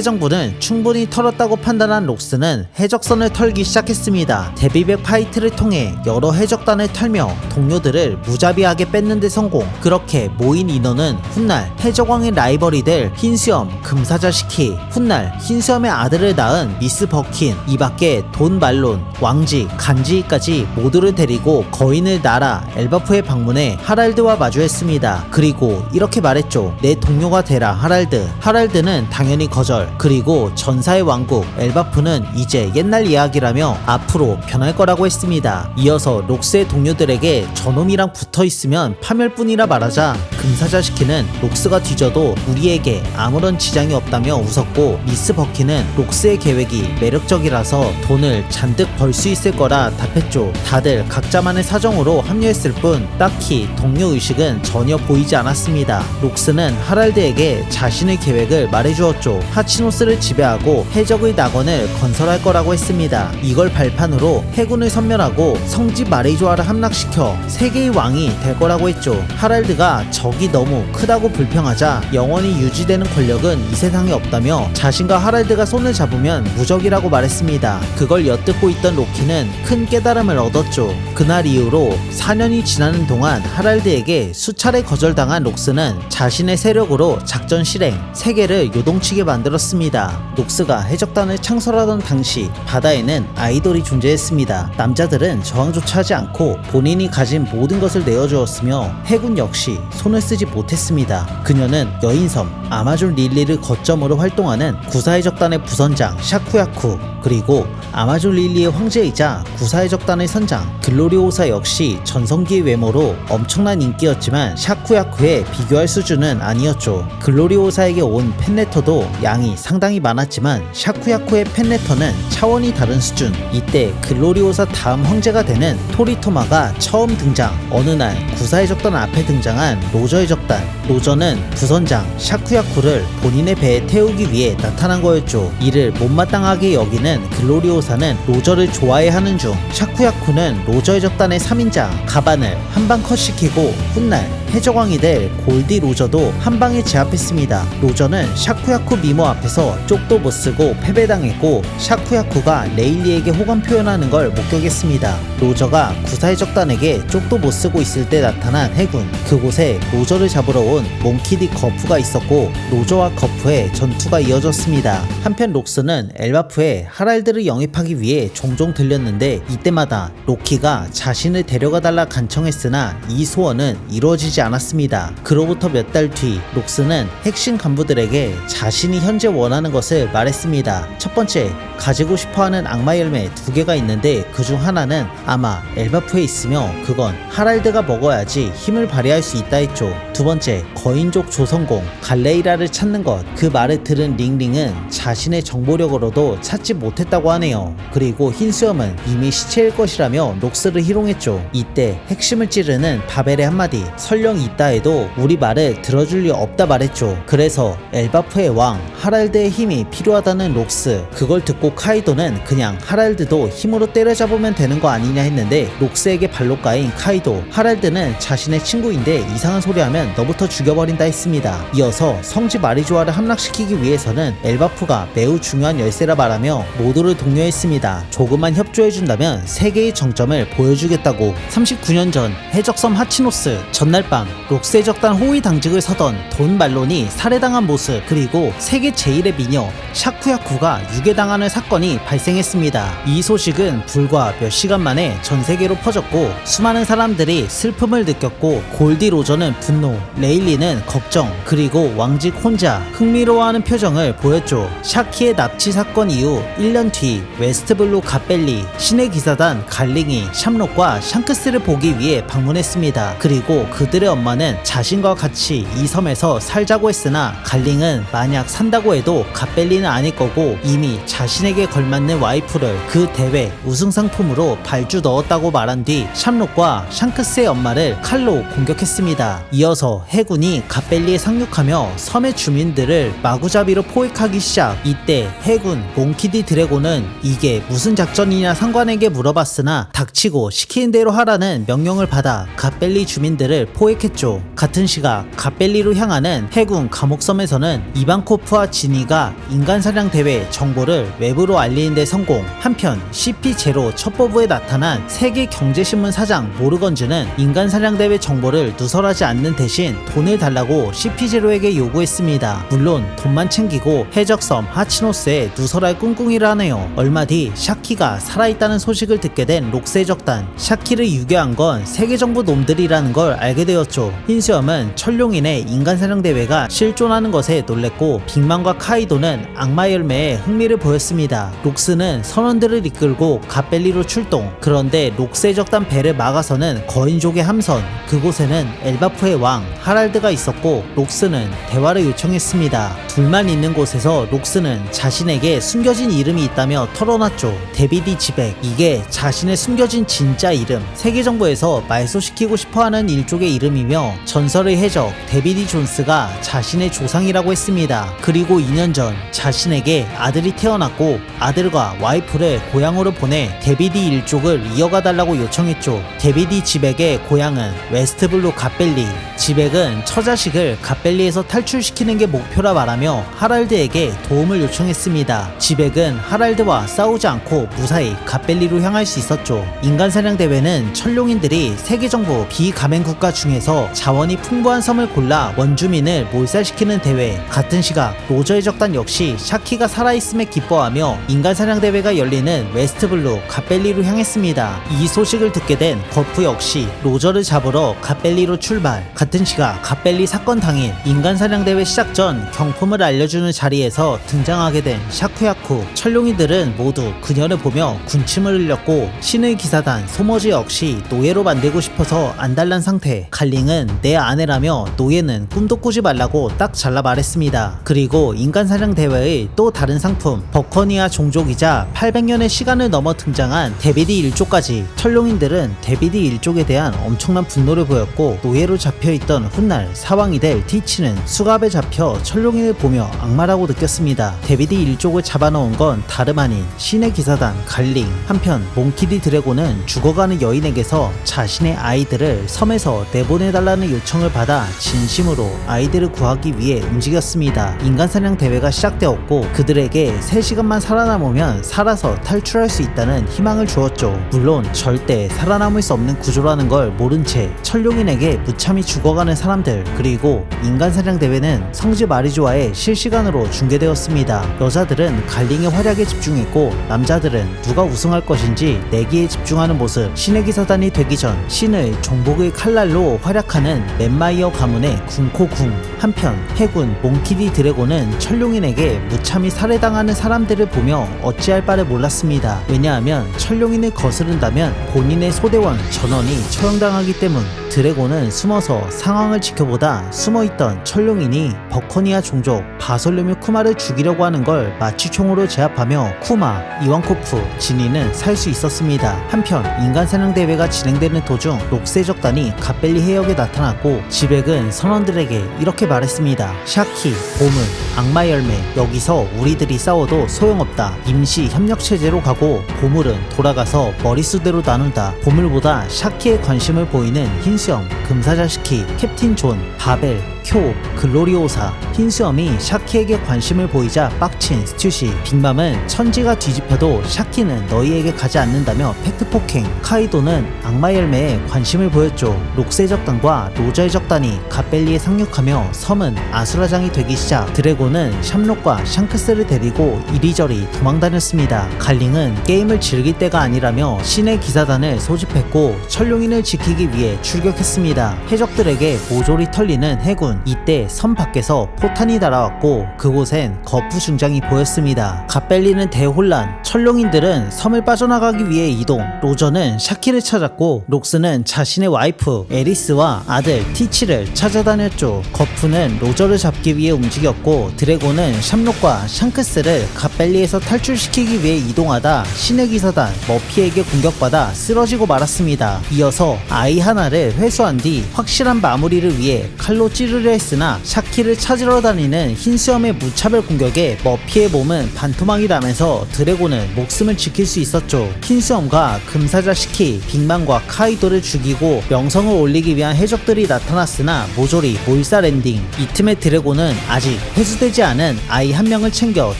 정부는 충분히 털었다고 판단한 녹스는 해적선을 털기 시작했습니다. 데뷔백 파이트를 통해 여러 해적단을 털며 동료들을 무자비하게 뺏는 데 성공. 그렇게 모인 인원은 훗날 해적왕의 라이벌이 될 흰수염 금사자시키, 훗날 흰수염의 아들을 낳은 미스 버킨, 이 밖에 돈 말론, 왕지, 간지까지 모두를 데리고 거인을 날아 엘바프에 방문해 하랄드와 마주했습니다. 그리고 이렇게 말했죠. 내 동료가 되라 하랄드. 하랄드는 당연히 거절. 그리고 전사의 왕국 엘바프는 이제 옛날 이야기라며 앞으로 변할 거라고 했습니다. 이어서 록스의 동료들에게 저놈이랑 붙어있으면 파멸뿐이라 말하자 금사자시키는 록스가 뒤져도 우리에게 아무런 지장이 없다며 웃었고, 미스 버키는 록스의 계획이 매력적이라서 돈을 잔뜩 벌 수 있을 거라 답했죠. 다들 각자만의 사정으로 합류했을 뿐 딱히 동료의식은 전혀 보이지 않았습니다. 록스는 하랄드에게 자신의 계획을 말해주었죠. 하치노스를 지배하고 해적의 낙원을 건설할 거라고 했습니다. 이걸 발판으로 해군을 섬멸하고 성지 마리조아를 함락시켜 세계의 왕이 될 거라고 했죠. 하랄드가 적이 너무 크다고 불평하자 영원히 유지되는 권력은 이 세상에 없다며 자신과 하랄드가 손을 잡으면 무적이라고 말했습니다. 그걸 엿듣고 있던 로키는 큰 깨달음을 얻었죠. 그날 이후로 4년이 지나는 동안 하랄드에게 수차례 거절당한 록스는 자신의 세력으로 작전 실행, 세계를 요동치게 만들었습니다. 록스가 해적단을 창설하던 당시 바다에는 아이돌이 존재했습니다. 남자들은 저항조차 하지 않고 본인이 가진 모든 것을 내어주었으며 해군 역시 손을 쓰지 못했습니다. 그녀는 여인섬 아마존 릴리를 거점으로 활동하는 구사해적단의 부선장 샤쿠야쿠, 그리고 아마존 릴리의 황제이자 구사해적단의 선장 글로리오사 역시 전성기의 외모로 엄청난 인기였지만 샤쿠야쿠에 비교할 수준은 아니었죠. 글로리오사에게 온 팬레터도 양이 상당히 많았지만 샤쿠야쿠의 팬레터는 차원이 다른 수준. 이때 글로리오사 다음 황제가 되는 토리토마가 처음 등장. 어느 날 구사해적단 앞에 등장한 로저해적단. 로저는 부선장 샤쿠야쿠를 본인의 배에 태우기 위해 나타난 거였죠. 이를 못마땅하게 여기는 글로리오사는 로저를 좋아해하는 중 샤쿠야쿠는 로저해적단의 3인자 가반을 한방 컷시키고 훗날 해적왕이 될 골디 로저도 한방에 제압했습니다. 로저는 샤쿠야쿠 미모 앞에서 쪽도 못쓰고 패배당했고 샤쿠야쿠가 레일리에게 호감 표현하는 걸 목격했습니다. 로저가 구사해적단에게 쪽도 못쓰고 있을 때 나타난 해군, 그곳에 로저를 잡으러 온 몽키디 거프가 있었고 로저와 거프의 전투가 이어졌습니다. 한편 록스는 엘바프에 하랄드를 영입하기 위해 종종 들렸는데 이때마다 로키가 자신을 데려가달라 간청했으나 이 소원은 이루어지지 않았습니다. 그로부터 몇 달 뒤 록스는 핵심 간부들에게 자신이 현재 원하는 것을 말했습니다. 첫 번째, 가지고 싶어하는 악마 열매 2개가 있는데 그중 하나는 아마 엘바프에 있으며 그건 하랄드가 먹어야지 힘을 발휘할 수 있다 했죠. 두 번째, 거인족 조성공 갈레이라를 찾는 것. 그 말을 들은 링링은 자신의 정보력으로도 찾지 못했다고 하네요. 그리고 흰수염은 이미 시체일 것이라며 록스를 희롱했죠. 이때 핵심을 찌르는 바벨의 한마디. 설령 설령 있다 해도 우리 말을 들어줄 리 없다 말했죠. 그래서 엘바프의 왕 하랄드의 힘이 필요하다는 록스, 그걸 듣고 카이도는 그냥 하랄드도 힘으로 때려잡으면 되는 거 아니냐 했는데 록스에게 발로 까인 카이도, 하랄드는 자신의 친구인데 이상한 소리 하면 너부터 죽여버린다 했습니다. 이어서 성지 마리조아를 함락시키기 위해서는 엘바프가 매우 중요한 열쇠라 말하며 모두를 독려했습니다. 조금만 협조해준다면 세계의 정점을 보여주겠다고. 39년 전 해적섬 하치노스, 전날 밤 록스의 적단 호위 당직을 서던 돈 말론이 살해당한 모습, 그리고 세계 제1의 미녀 샤쿠야쿠가 유괴당하는 사건이 발생했습니다. 이 소식은 불과 몇 시간 만에 전 세계로 퍼졌고 수많은 사람들이 슬픔을 느꼈고 골디 로저는 분노, 레일리는 걱정, 그리고 왕직 혼자 흥미로워하는 표정을 보였죠. 샤키의 납치 사건 이후 1년 뒤 웨스트블루 갓벨리, 신의 기사단 갈링이 샴록과 샹크스를 보기 위해 방문했습니다. 그리고 그들의 엄마는 자신과 같이 이 섬에서 살자고 했으나 갈링은 만약 산다고 해도 갓벨리는 아닐 거고 이미 자신에게 걸맞는 와이프를 그 대회 우승 상품으로 발주 넣었다고 말한 뒤 샴록과 샹크스의 엄마를 칼로 공격했습니다. 이어서 해군이 갓벨리에 상륙하며 섬의 주민들을 마구잡이로 포획하기 시작. 이때 해군 몽키디 드래곤은 이게 무슨 작전이냐 상관에게 물어봤으나 닥치고 시키는 대로 하라는 명령을 받아 갓벨리 주민들을 포획했죠. 같은 시각 갓벨리로 향하는 해군 감옥섬에서는 이반코프와 지니가 인간사냥 대회 정보를 외부로 알리는 데 성공. 한편 CP0 첩보부에 나타난 세계 경제신문 사장 모르건즈는 인간사냥 대회 정보를 누설하지 않는 대신 돈을 달라고 CP0에게 요구했습니다. 물론 돈만 챙기고 해적섬 하치노스에 누설할 꿍꿍이를 하네요. 얼마 뒤 샤키가 살아있다는 소식을 듣게 된 록스의 적단, 샤키를 유괴한 건 세계정부 놈들이라는 걸 알게 되었죠. 흰수염은 철룡인의 인간사냥 대회가 실존하는 것에 놀랬고 빅맘과 카이도는 악마 열매에 흥미를 보였습니다. 록스는 선원들을 이끌고 갓벨리로 출동. 그런데 록스의 적단 배를 막아서는 거인족의 함선, 그곳에는 엘바프의 왕 하랄드가 있었고 록스는 대화를 요청했습니다. 둘만 있는 곳에서 록스는 자신에게 숨겨진 이름이 있다며 털어놨죠. 데비디 지백, 이게 자신의 숨겨진 진짜 이름, 세계정부에서 말소시키고 싶어하는 일족의 이름이며 전설의 해적 데비디 존스가 자신의 조상이라고 했습니다. 그리고 2년 전 자신에게 아들이 태어났고 아들과 와이프를 고향으로 보내 데비디 일족을 이어가달라고 요청했죠. 데비디 지백의 고향은 웨스트블루 갓벨리. 지백은 처자식을 갓벨리에서 탈출시키는 게 목표라 말하며 하랄드에게 도움을 요청했습니다. 지백은 하랄드와 싸우지 않고 무사히 갓벨리로 향할 수 있었죠. 인간사냥 대회는 천룡인들이 세계정부 비가맹 국가 중에서 자원이 풍부한 섬을 골라 원주민을 몰살시키는 대회. 같은 시각 로저의 적단 역시 샤키가 살아있음에 기뻐하며 인간사냥 대회가 열리는 웨스트블루 갓벨리로 향했습니다. 이 소식을 듣게 된 버프 역시 로저를 잡으러 갓벨리로 출발. 같은 시각 갓벨리 사건 당일 인간사냥 대회 시작 전 경품을 알려주는 자리에서 등장하게 된 샤쿠야쿠. 천룡이들은 모두 그녀를 보며 군침을 흘렸고 신의 기사단 소머지 역시 노예로 만들고 싶어서 안달난 상태. 갈링은 내 아내라며 노예는 꿈도 꾸지 말라고 딱 잘라 말했습니다. 그리고 인간사냥 대회의 또 다른 상품 버커니아 종족이자 800년의 시간을 넘어 등장한 데비디 일족까지. 천룡인들은 데비디 일족에 대한 엄청난 분노를 보였고 노예로 잡혀있던 훗날 사왕이 될 티치는 수갑에 잡혀 천룡인을 보며 악마라고 느꼈습니다. 데비디 일족을 잡아놓은 건 다름 아닌 신의 기사단 갈링. 한편 몽키디 드래곤은 죽어가는 여인에게서 자신의 아이들을 섬에서 내보내달라는 요청을 받아 진심으로 아이들을 구하기 위해 움직였습니다. 인간사냥 대회가 시작되었고 그들에게 3시간만 살아남으면 살아서 탈출할 수 있다는 희망을 주었죠. 물론 절대 살아남을 수 없는 구조라는 걸 모른 채 천룡인에게 무참히 죽어가는 사람들. 그리고 인간사냥 대회는 성지 마리조아에 실시간으로 중계되었습니다. 여자들은 갈링의 활약에 집중했고 남자들은 누가 우승할 것인지 내기에 집중하는 모습. 신의 기사단이 되기 전 신의 종복의 칼날로 활약하는 맨마이어 가문의 궁코궁. 한편 해군 몽키디 드래곤은 천룡인에게 무참히 살해당하는 사람들을 보며 하며 어찌할 바를 몰랐습니다. 왜냐하면 천룡인을 거스른다면 본인의 소대원 전원이 처형당하기 때문. 드래곤은 숨어서 상황을 지켜보다 숨어있던 천룡인이 버커니아 종족 바솔르뮤 쿠마를 죽이려고 하는 걸 마취총으로 제압하며 쿠마, 이완코프, 지니는 살 수 있었습니다. 한편 인간사냥 대회가 진행되는 도중 록스의 적단이 갓벨리 해역에 나타났고 지백은 선원들에게 이렇게 말했습니다. 샤키, 보물, 악마 열매, 여기서 우리들이 싸워도 소용없다. 임시 협력체제로 가고 보물은 돌아가서 머릿수대로 나눈다. 보물보다 샤키에 관심을 보이는 흰수염, 금사자시키, 캡틴 존, 바벨, 쿄, 글로리오사. 흰수염이 샤키에게 관심을 보이자 빡친 스튜시. 빅맘은 천지가 뒤집혀도 샤키는 너희에게 가지 않는다며 팩트 폭행. 카이도는 악마 열매에 관심을 보였죠. 록스의 적단과 로저의 적단이 갓벨리에 상륙하며 섬은 아수라장이 되기 시작. 드래곤은 샴록과 샹크스를 데리고 이리저리 도망다녔습니다. 갈링은 게임을 즐길 때가 아니라며 신의 기사단을 소집했고 천룡인을 지키기 위해 출격했습니다. 해적들에게 모조리 털리는 해군. 이때 섬 밖에서 포탄이 날아왔고 그곳엔 거푸 중장이 보였습니다. 갓벨리는 대혼란. 천룡인들은 섬을 빠져나가기 위해 이동. 로저는 샤키를 찾았고 록스는 자신의 와이프 에리스와 아들 티치를 찾아다녔죠. 거푸는 로저를 잡기 위해 움직였고 드래곤은 샴록과 샹크스를 갓벨리에서 탈출시키기 위해 이동하다 신의 기사단 머피에게 공격받아 쓰러지고 말았습니다. 이어서 아이 하나를 회수한 뒤 확실한 마무리를 위해 칼로 찌르려 했으나 샤키를 찾으러 다니는 흰수염의 무차별 공격에 머피의 몸은 반토막이 나면서 드래곤은 목숨을 지킬 수 있었죠. 흰수염과 금사자 시키, 빅맘과 카이도를 죽이고 명성을 올리기 위한 해적들이 나타났으나 모조리 몰살 엔딩. 이 틈에 드래곤은 아직 회수되지 않은 아이 한 명을 챙겨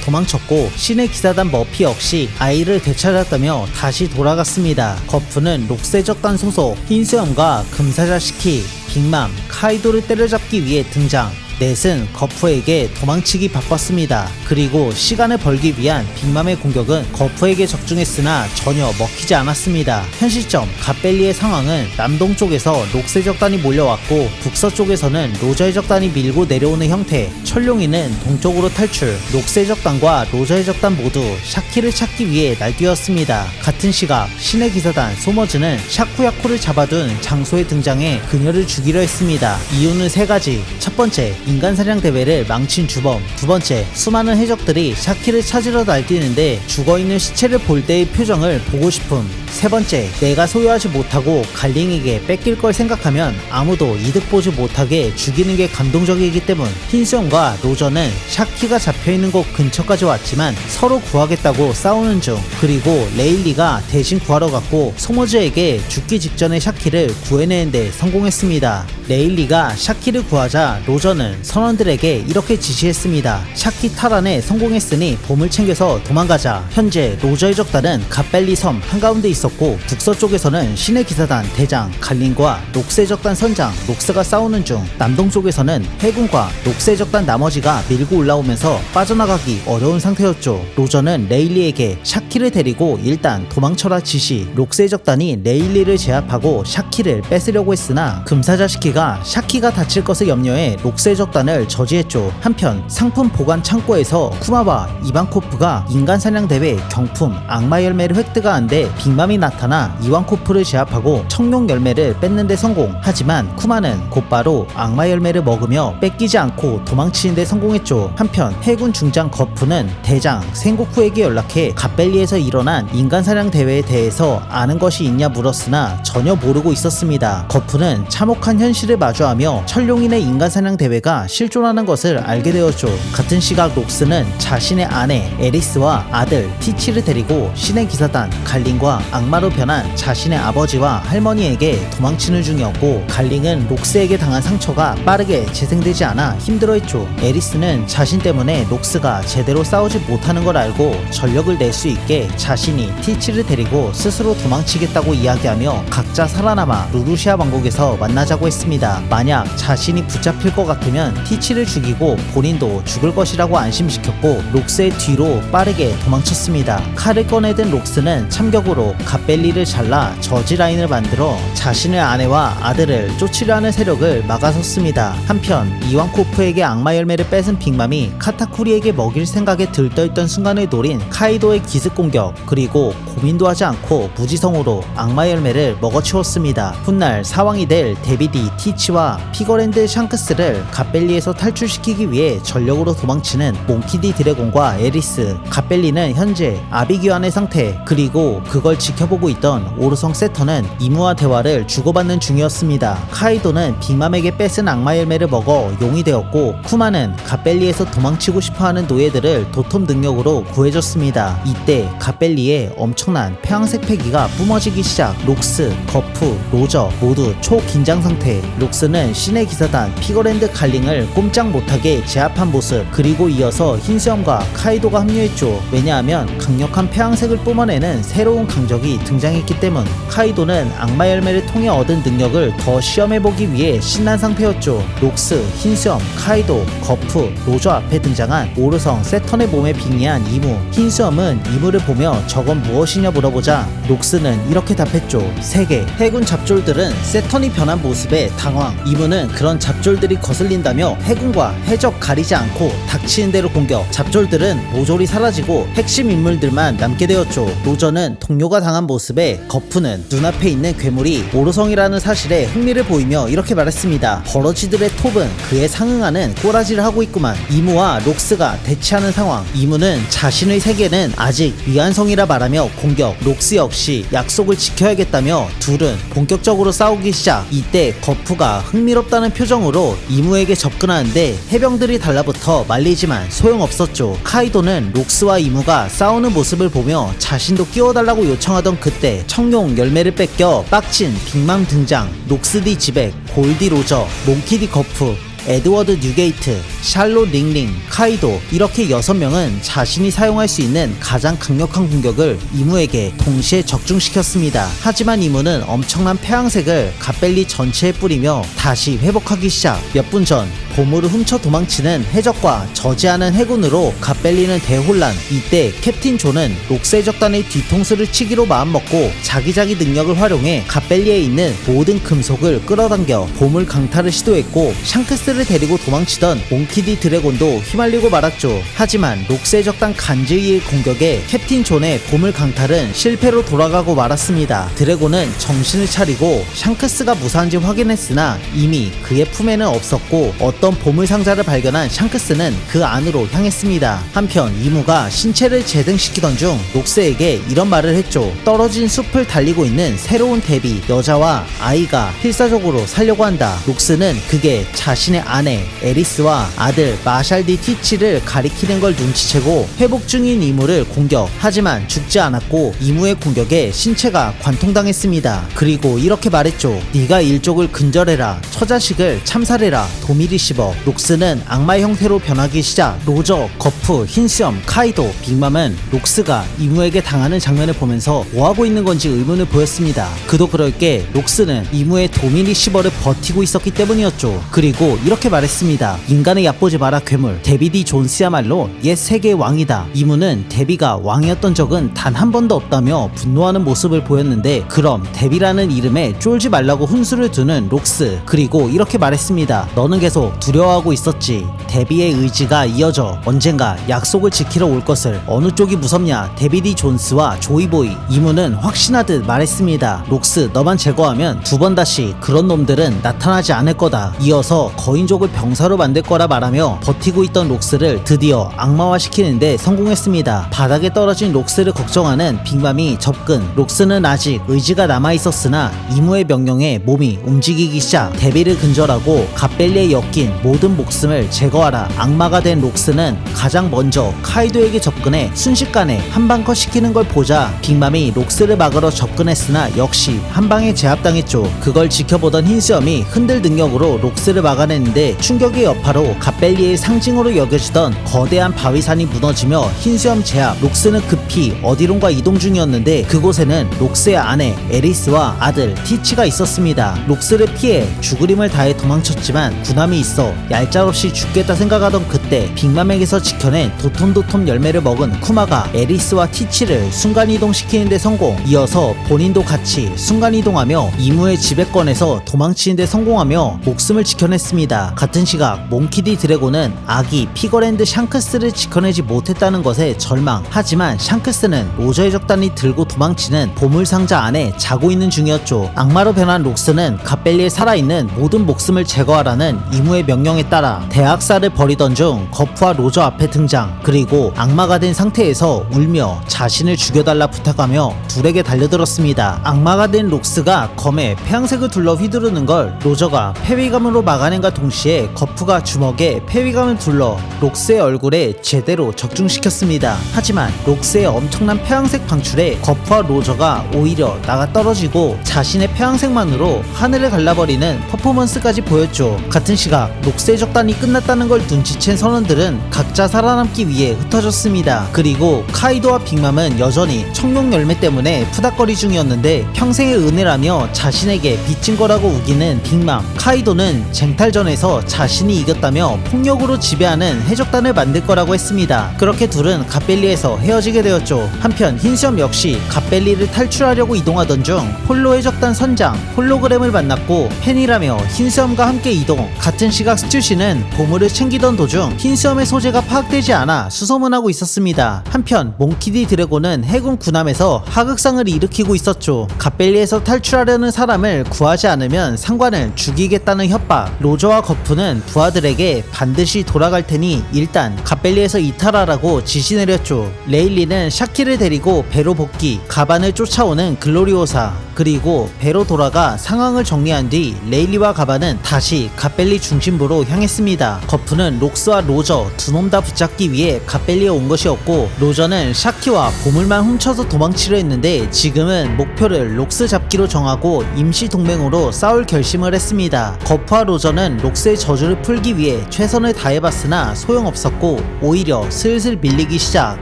도망쳤고 신의 기사단 머피 역시 아이를 되찾았다며 다시 돌아갔습니다. 거푸는 록스의 적단 소속 흰수염과 금사자 시키, 빅맘, 카이도를 때려잡기 위해 등장. 넷은 거푸에게 도망치기 바빴습니다. 그리고 시간을 벌기 위한 빅맘의 공격은 거푸에게 적중했으나 전혀 먹히지 않았습니다. 현 시점 갓벨리의 상황은 남동쪽에서 록스의 적단이 몰려왔고 북서쪽에서는 로저의 적단이 밀고 내려오는 형태. 천룡이는 동쪽으로 탈출. 록스의 적단과 로저의 적단 모두 샤키를 찾기 위해 날뛰었습니다. 같은 시각 신의 기사단 소머즈는 샤쿠야코를 잡아둔 장소에 등장해 그녀를 죽이려 했습니다. 이유는 세 가지. 첫 번째, 인간사냥 대회를 망친 주범. 두 번째, 수많은 해적들이 샤키를 찾으러 날뛰는데 죽어있는 시체를 볼 때의 표정을 보고 싶음. 세 번째, 내가 소유하지 못하고 갈링에게 뺏길 걸 생각하면 아무도 이득 보지 못하게 죽이는 게 감동적이기 때문. 흰수염과 로저는 샤키가 잡혀있는 곳 근처까지 왔지만 서로 구하겠다고 싸우는 중. 그리고 레일리가 대신 구하러 갔고 소머즈에게 죽기 직전에 샤키를 구해내는데 성공했습니다. 레일리가 샤키를 구하자 로저는 선원들에게 이렇게 지시했습니다. 샤키 탈환에 성공했으니 보물 챙겨서 도망가자. 현재 로저의 적단은 갓벨리 섬 한가운데 있었고 북서쪽에서는 신의 기사단 대장 갈린과 록스의 적단 선장 록스가 싸우는 중. 남동쪽에서는 해군과 록스의 적단 나머지가 밀고 올라오면서 빠져나가기 어려운 상태였죠. 로저는 레일리에게 샤키를 데리고 일단 도망쳐라 지시. 록스의 적단이 레일리를 제압하고 샤키를 뺏으려고 했으나 금사자 시키가 샤키가 다칠 것을 염려해 록스의 적단을 저지했죠. 한편 상품 보관 창고에서 쿠마와 이반코프가 인간사냥 대회 경품 악마 열매를 획득하는데 빅맘이 나타나 이완코프를 제압하고 청룡 열매를 뺏는 데 성공. 하지만 쿠마는 곧바로 악마 열매를 먹으며 뺏기지 않고 도망치는 데 성공했죠. 한편 해군 중장 거푸는 대장 생고쿠에게 연락해 갓벨리에서 일어난 인간사냥 대회에 대해서 아는 것이 있냐 물었으나 전혀 모르고 있었습니다. 거푸는 참혹한 현실을 마주하며 천룡인의 인간사냥 대회가 실존하는 것을 알게 되었죠. 같은 시각 록스는 자신의 아내 에리스와 아들 티치를 데리고 신의 기사단 갈링과 악마로 변한 자신의 아버지와 할머니에게 도망치는 중이었고 갈링은 록스에게 당한 상처가 빠르게 재생되지 않아 힘들어했죠. 에리스는 자신 때문에 록스가 제대로 싸우지 못하는 걸 알고 전력을 낼 수 있게 자신이 티치를 데리고 스스로 도망치겠다고 이야기하며 각자 살아남아 루루시아 왕국에서 만나자고 했습니다. 만약 자신이 붙잡힐 것 같으면 티치를 죽이고 본인도 죽을 것이라고 안심시켰고 록스의 뒤로 빠르게 도망쳤습니다. 칼을 꺼내든 록스는 참격으로 갓벨리를 잘라 저지 라인을 만들어 자신의 아내와 아들을 쫓으려 하는 세력을 막아섰습니다. 한편 이완코프에게 악마 열매를 뺏은 빅맘이 카타쿠리에게 먹일 생각에 들떠있던 순간을 노린 카이도의 기습 공격, 그리고 고민도 하지 않고 무지성으로 악마 열매를 먹어치웠습니다. 훗날 사왕이 될 데비디, 티치와 피거랜드 샹크스를 갓벨리에서 탈출시키기 위해 전력으로 도망치는 몽키디 드래곤과 에리스, 갓벨리는 현재 아비규환의 상태, 그리고 그걸 지켜보고 있던 오르성 세터는 이무와 대화를 주고받는 중이었습니다. 카이도는 빅맘에게 뺏은 악마 열매를 먹어 용이 되었고, 쿠마는 갓벨리에서 도망치고 싶어하는 노예들을 도톰 능력으로 구해줬습니다. 이때 갓벨리의 엄청난 폐왕색 패기가 뿜어지기 시작. 록스, 거프, 로저 모두 초긴장 상태. 록스는 신의 기사단 피거랜드 갈링을 꼼짝 못하게 제압한 모습, 그리고 이어서 흰수염과 카이도가 합류했죠. 왜냐하면 강력한 폐왕색을 뿜어내는 새로운 강적이 등장했기 때문. 카이도는 악마 열매를 통해 얻은 능력을 더 시험해보기 위해 신난 상태였죠. 록스, 흰수염, 카이도, 거프, 로저 앞에 등장한 오르성 세턴의 몸에 빙의한 이무. 흰수염은 이무를 보며 저건 무엇이냐 물어보자 록스는 이렇게 답했죠. 세계. 해군 잡졸들은 세턴이 변한 모습에 당황. 이무는 그런 잡졸들이 거슬린다며 해군과 해적 가리지 않고 닥치는 대로 공격. 잡졸들은 모조리 사라지고 핵심 인물들만 남게 되었죠. 로저는 동료가 당한 모습에 거프는 눈앞에 있는 괴물이 오르성이라는 사실에 흥미를 보이며 이렇게 말했습니다. 버러지들의 톱은 그에 상응하는 꼬라지를 하고 있구만. 이무와 록스가 대치하는 상황. 이무는 자신의 세계는 아직 미완성이라 말하며 공격. 록스 역시 약속을 지켜야겠다며 둘은 본격적으로 싸우기 시작. 이때 거프가 흥미롭다는 표정으로 이무에게 접근하는데 해병들이 달라붙어 말리지만 소용없었죠. 카이도는 록스와 이무가 싸우는 모습을 보며 자신도 끼워달라고 요청하던 그때 청룡 열매를 뺏겨 빡친 빅맘 등장. 록스디 지백, 골디 로저, 몽키디 거프, 에드워드 뉴게이트, 샬롯 링링, 카이도, 이렇게 6명은 자신이 사용할 수 있는 가장 강력한 공격을 이무에게 동시에 적중시켰습니다. 하지만 이무는 엄청난 폐왕색을 갓벨리 전체에 뿌리며 다시 회복하기 시작. 몇 분 전 보물을 훔쳐 도망치는 해적과 저지하는 해군으로 갓벨리는 대혼란. 이때 캡틴 존은 록스의 적단의 뒤통수를 치기로 마음먹고 자기자기 능력을 활용해 갓벨리에 있는 모든 금속을 끌어당겨 보물 강탈을 시도했고, 샹크스를 데리고 도망치던 몽키디 드래곤도 휘말리고 말았죠. 하지만 록스의 적단 간즈이의 공격에 캡틴 존의 보물 강탈은 실패로 돌아가고 말았습니다. 드래곤은 정신을 차리고 샹크스가 무사한지 확인했으나 이미 그의 품에는 없었고, 어떤 보물 상자를 발견한 샹크스는 그 안으로 향했습니다. 한편 이무가 신체를 재생시키던 중 록스에게 이런 말을 했죠. 떨어진 숲을 달리고 있는 새로운 대비, 여자와 아이가 필사적으로 살려고 한다. 록스는 그게 자신의 아내 에리스와 아들 마샬디 티치를 가리키는 걸 눈치채고 회복 중인 이무를 공격. 하지만 죽지 않았고 이무의 공격에 신체가 관통당했습니다. 그리고 이렇게 말했죠. 네가 일족을 근절해라, 처자식을 참살해라, 도미리 씹어. 록스는 악마 형태로 변하기 시작. 로저, 거프, 흰수염, 카이도, 빅맘은 록스가 이무에게 당하는 장면을 보면서 뭐하고 있는 건지 의문을 보였습니다. 그도 그럴 게 록스는 이무의 도미니 시버를 버티고 있었기 때문이었죠. 그리고 이렇게 말했습니다. 인간의 얕보지 마라 괴물. 데비디 존스야말로 옛 세계의 왕이다. 이무는 데비가 왕이었던 적은 단 한 번도 없다며 분노하는 모습을 보였는데, 그럼 데비라는 이름에 쫄지 말라고 훈수를 두는 록스. 그리고 이렇게 말했습니다. 너는 계속 두려워하고 있었지. 데비의 의지가 이어져 언젠가 약속을 지키러 올 것을. 어느 쪽이 무섭냐? 데비디 존스와 조이보이. 이무는 확신하듯 말했습니다. 록스, 너만 제거하면 두 번 다시 그런 놈들은 나타나지 않을 거다. 이어서 거인족을 병사로 만들 거라 말하며 버티고 있던 록스를 드디어 악마화시키는데 성공했습니다. 바닥에 떨어진 록스를 걱정하는 빅맘이 접근. 록스는 아직 의지가 남아있었으나 이무의 명령에 몸이 움직이기 시작. 데비를 근절하고 갓벨리에 엮인 모든 목숨을 제거하라. 악마가 된 록스는 가장 먼저 카이도에게 접근해 순식간에 한방컷 시키는 걸 보자 빅맘이 록스를 막으러 접근했으나 역시 한방에 제압당했죠. 그걸 지켜보던 흰수염이 흔들 능력으로 록스를 막아냈는데 있는데 충격의 여파로 갓벨리의 상징으로 여겨지던 거대한 바위산이 무너지며 흰수염 제압 록스는 급히 어디론가 이동 중이었는데 그곳에는 록스의 아내 에리스와 아들 티치가 있었습니다. 록스를 피해 죽을 힘을 다해 도망쳤지만 군함이 있어 얄짤없이 죽겠다 생각하던 그때 빅맘에게서 지켜낸 도톰도톰 열매를 먹은 쿠마가 에리스와 티치를 순간이동시키는 데 성공. 이어서 본인도 같이 순간이동하며 이무의 지배권에서 도망치는 데 성공하며 목숨을 지켜냈습니다. 같은 시각 몽키디 드래곤은 아기 피거랜드 샹크스를 지켜내지 못했다는 것에 절망. 하지만 샹크스는 로저의 적단이 들고 도망치는 보물상자 안에 자고 있는 중이었죠. 악마로 변한 록스는 갓벨리에 살아있는 모든 목숨을 제거하라는 이무의 명령에 따라 대학살을 벌이던 중 거프와 로저 앞에 등장. 그리고 악마가 된 상태에서 울며 자신을 죽여달라 부탁하며 둘에게 달려들었습니다. 악마가 된 록스가 검에 폐양색을 둘러 휘두르는 걸 로저가 폐위감으로 막아낸과 동시에 거프가 주먹에 폐위감을 둘러 록스의 얼굴에 제대로 적중시켰습니다. 하지만 록스의 엄청난 폐양색 방출에 거프와 로저가 오히려 나가 떨어지고 자신의 폐양색만으로 하늘을 갈라버리는 퍼포먼스까지 보였죠. 같은 시각 록스의 적단이 끝났다는 걸 눈치챈 선원들은 각자 살아남기 위해 흩어졌습니다. 그리고 카이도와 빅맘은 여전히 청룡 열매 때문에 푸닥거리 중이었는데 평생의 은혜라며 자신에게 빚진 거라고 우기는 빅맘. 카이도는 쟁탈전에서 자신이 이겼다며 폭력으로 지배하는 해적단을 만들 거라고 했습니다. 그렇게 둘은 갓벨리에서 헤어지게 되었죠. 한편 흰수염 역시 갓벨리를 탈출하려고 이동하던 중 폴로 해적단 선장 홀로그램을 만났고 팬이라며 흰수염과 함께 이동. 같은 시각 스튜시는 보물을 챙기던 도중 흰수염의 소재가 파악되지 않아 수소문하고 있었습니다. 한편 몽키디 드래곤은 해군 군함에서 하극상을 일으키고 있었죠. 갓벨리에서 탈출하려는 사람을 구하지 않으면 상관을 죽이겠다는 협박. 로저와 거프는 부하들에게 반드시 돌아갈 테니 일단 갓벨리에서 이탈하라고 지시 내렸죠. 레일리는 샤키를 데리고 배로 복귀. 가반을 쫓아오는 글로리오사. 그리고 배로 돌아가 상황을 정리한 뒤 레일리와 가반은 다시 갓벨리 중심부로 향했습니다. 거프는 록스와 로저 두 놈 다 붙잡기 위해 갓벨리에 온 것이었고 로저는 샤키와 보물만 훔쳐서 도망치려 했는데 지금은 목표를 록스 잡기로 정하고 임시 동맹으로 싸울 결심을 했습니다. 거프와 로저는 록스의 저주를 풀기 위해 최선을 다해봤으나 소용없었고 오히려 슬슬 밀리기 시작.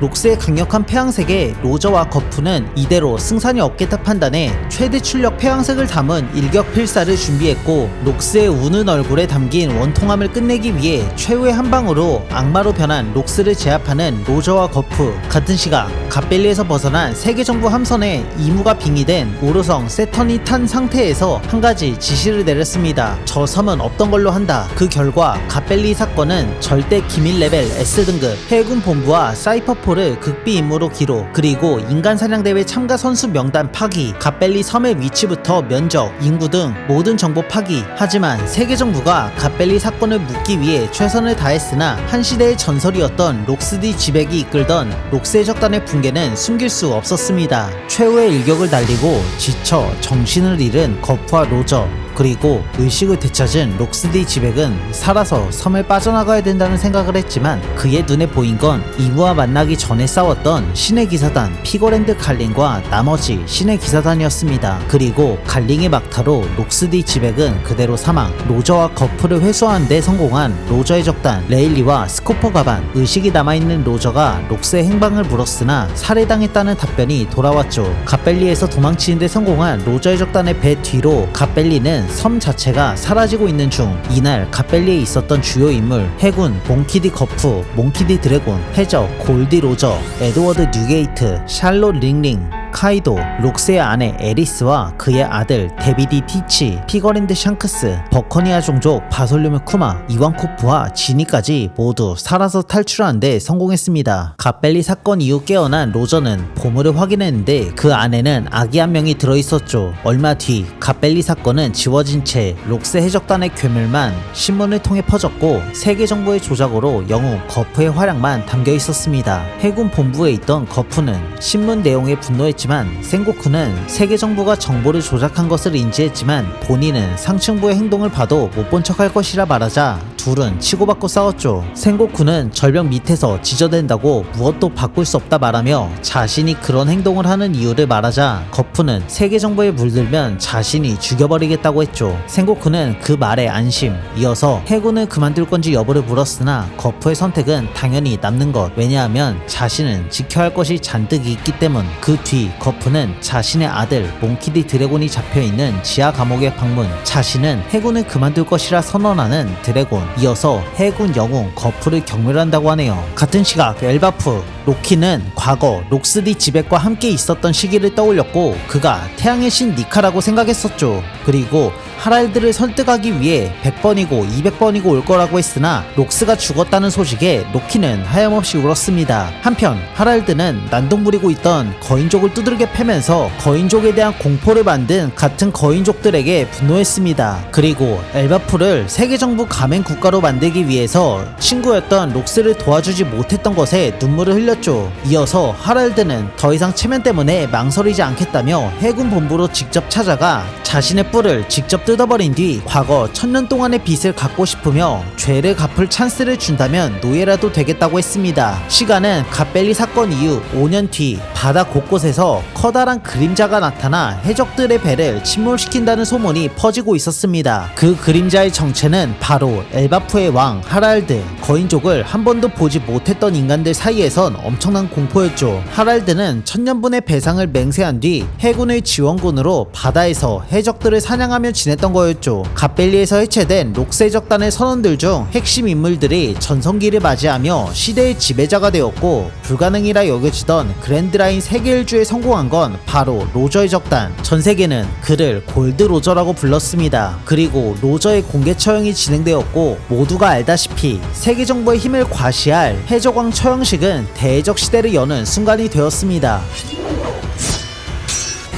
록스의 강력한 폐양색에 로저와 거프는 이대로 승산이 없겠다 판단해 최대 출력 폐양색을 담은 일격필사를 준비했고 록스의 우는 얼굴에 담긴 원통함을 끝내기 위해 최후의 한 방으로 악마로 변한 록스를 제압하는 로저와 거프. 같은 시각 갓벨리에서 벗어난 세계정부 함선에 이무가 빙의된 오르성 세턴이 탄 상태에서 한 가지 지시를 내렸습니다. 저 섬은 없던 걸로 한다. 그 결과 갓벨리 사건은 절대 기밀 레벨 S등급 해군 본부와 사이퍼폴을 극비 임무로 기록. 그리고 인간 사냥대회 참가 선수 명단 파기, 갓벨리 섬의 위치부터 면적, 인구 등 모든 정보 파기. 하지만 세계정부가 갓벨리 사건을 묻기 위해 최선을 다했으나 한 시대의 전설이었던 록스디 지백이 이끌던 록스의 적단의 붕괴는 숨길 수 없었습니다. 최후의 일격을 날리고 지쳐 정신을 잃은 거프와 로저 그리고 의식을 되찾은 록스디 지백은 살아서 섬을 빠져나가야 된다는 생각을 했지만 그의 눈에 보인 건 이무와 만나기 전에 싸웠던 신의 기사단 피거랜드 갈링과 나머지 신의 기사단이었습니다. 그리고 갈링의 막타로 록스디 지백은 그대로 사망. 로저와 거프를 회수하는 데 성공한 로저의 적단 레일리와 스코퍼 가반. 의식이 남아있는 로저가 록스의 행방을 물었으나 살해당했다는 답변이 돌아왔죠. 갓벨리에서 도망치는 데 성공한 로저의 적단의 배 뒤로 갓벨리는 섬 자체가 사라지고 있는 중 이날 갓벨리에 있었던 주요 인물 해군 몽키디 거프, 몽키디 드래곤, 해적 골디 로저, 에드워드 뉴게이트, 샬롯 링링, 카이도, 록스의 아내 에리스와 그의 아들 데비디 티치, 피거랜드 샹크스, 버커니아 종족 바솔륨의 쿠마, 이완코프와 지니까지 모두 살아서 탈출하는데 성공했습니다. 갓벨리 사건 이후 깨어난 로저는 보물을 확인했는데 그 안에는 아기 한 명이 들어있었죠. 얼마 뒤 갓벨리 사건은 지워진 채 록스 해적단의 괴물만 신문을 통해 퍼졌고 세계 정보의 조작으로 영웅 거프의 활약만 담겨 있었습니다. 해군 본부에 있던 거프는 신문 내용에 분노했지만 센고쿠는 세계 정부가 정보를 조작한 것을 인지했지만 본인은 상층부의 행동을 봐도 못 본 척할 것이라 말하자 둘은 치고받고 싸웠죠. 생고쿠는 절벽 밑에서 지저댄다고 무엇도 바꿀 수 없다 말하며 자신이 그런 행동을 하는 이유를 말하자 거푸는 세계 정보에 물들면 자신이 죽여버리겠다고 했죠. 생고쿠는 그 말에 안심. 이어서 해군을 그만둘 건지 여부를 물었으나 거푸의 선택은 당연히 남는 것. 왜냐하면 자신은 지켜야 할 것이 잔뜩 있기 때문. 그 뒤 거푸는 자신의 아들 몽키디 드래곤이 잡혀있는 지하 감옥에 방문. 자신은 해군을 그만둘 것이라 선언하는 드래곤. 이어서 해군 영웅 거푸를 경멸한다고 하네요. 같은 시각 엘바프 로키는 과거 록스디 지백과 함께 있었던 시기를 떠올렸고 그가 태양의 신 니카라고 생각했었죠. 그리고 하랄드를 설득하기 위해 100번이고 200번이고 올 거라고 했으나 록스가 죽었다는 소식에 로키는 하염없이 울었습니다. 한편 하랄드는 난동 부리고 있던 거인족을 두들겨 패면서 거인족에 대한 공포를 만든 같은 거인족들에게 분노했습니다. 그리고 엘바프를 세계정부 가맹 국가로 만들기 위해서 친구였던 록스를 도와주지 못했던 것에 눈물을 흘렸죠. 이어서 하랄드는 더 이상 체면 때문에 망설이지 않겠다며 해군 본부로 직접 찾아가 자신의 뿔을 직접 뜯어버린 뒤 과거 1000년 동안의 빚을 갚고 싶으며 죄를 갚을 찬스를 준다면 노예라도 되겠다고 했습니다. 시간은 갓벨리 사건 이후 5년 뒤 바다 곳곳에서 커다란 그림자가 나타나 해적들의 배를 침몰시킨다는 소문이 퍼지고 있었습니다. 그 그림자의 정체는 바로 엘바프의 왕 하랄드. 거인족을 한 번도 보지 못했던 인간들 사이에선 엄청난 공포였죠. 하랄드는 1000년분의 배상을 맹세한 뒤 해군의 지원군으로 바다에서 해적들을 사냥하며 지냈던 거였죠. 갓벨리에서 해체된 록스 해적단의 선원들 중 핵심 인물들이 전성기를 맞이하며 시대의 지배자가 되었고 불가능이라 여겨지던 그랜드라인 세계 일주에 성공한 건 바로 로저 해적단. 전 세계는 그를 골드 로저라고 불렀습니다. 그리고 로저의 공개 처형이 진행되었고 모두가 알다시피 세계 정부의 힘을 과시할 해적왕 처형식은 대해적 시대를 여는 순간이 되었습니다.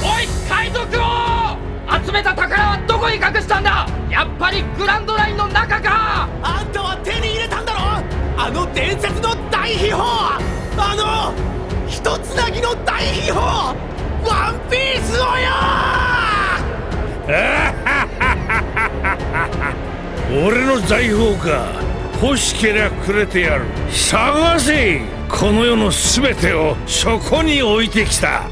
おい海賊王、集めた宝はどこに隠したんだ。やっぱりグランドラインの中か。あんたは手に入れたんだろ、あの伝説の大秘宝、あの一つなぎの大秘宝ワンピースをよ。俺の財宝か。欲しけりゃくれてやる。探せ。この世の全てをそこに置いてきた。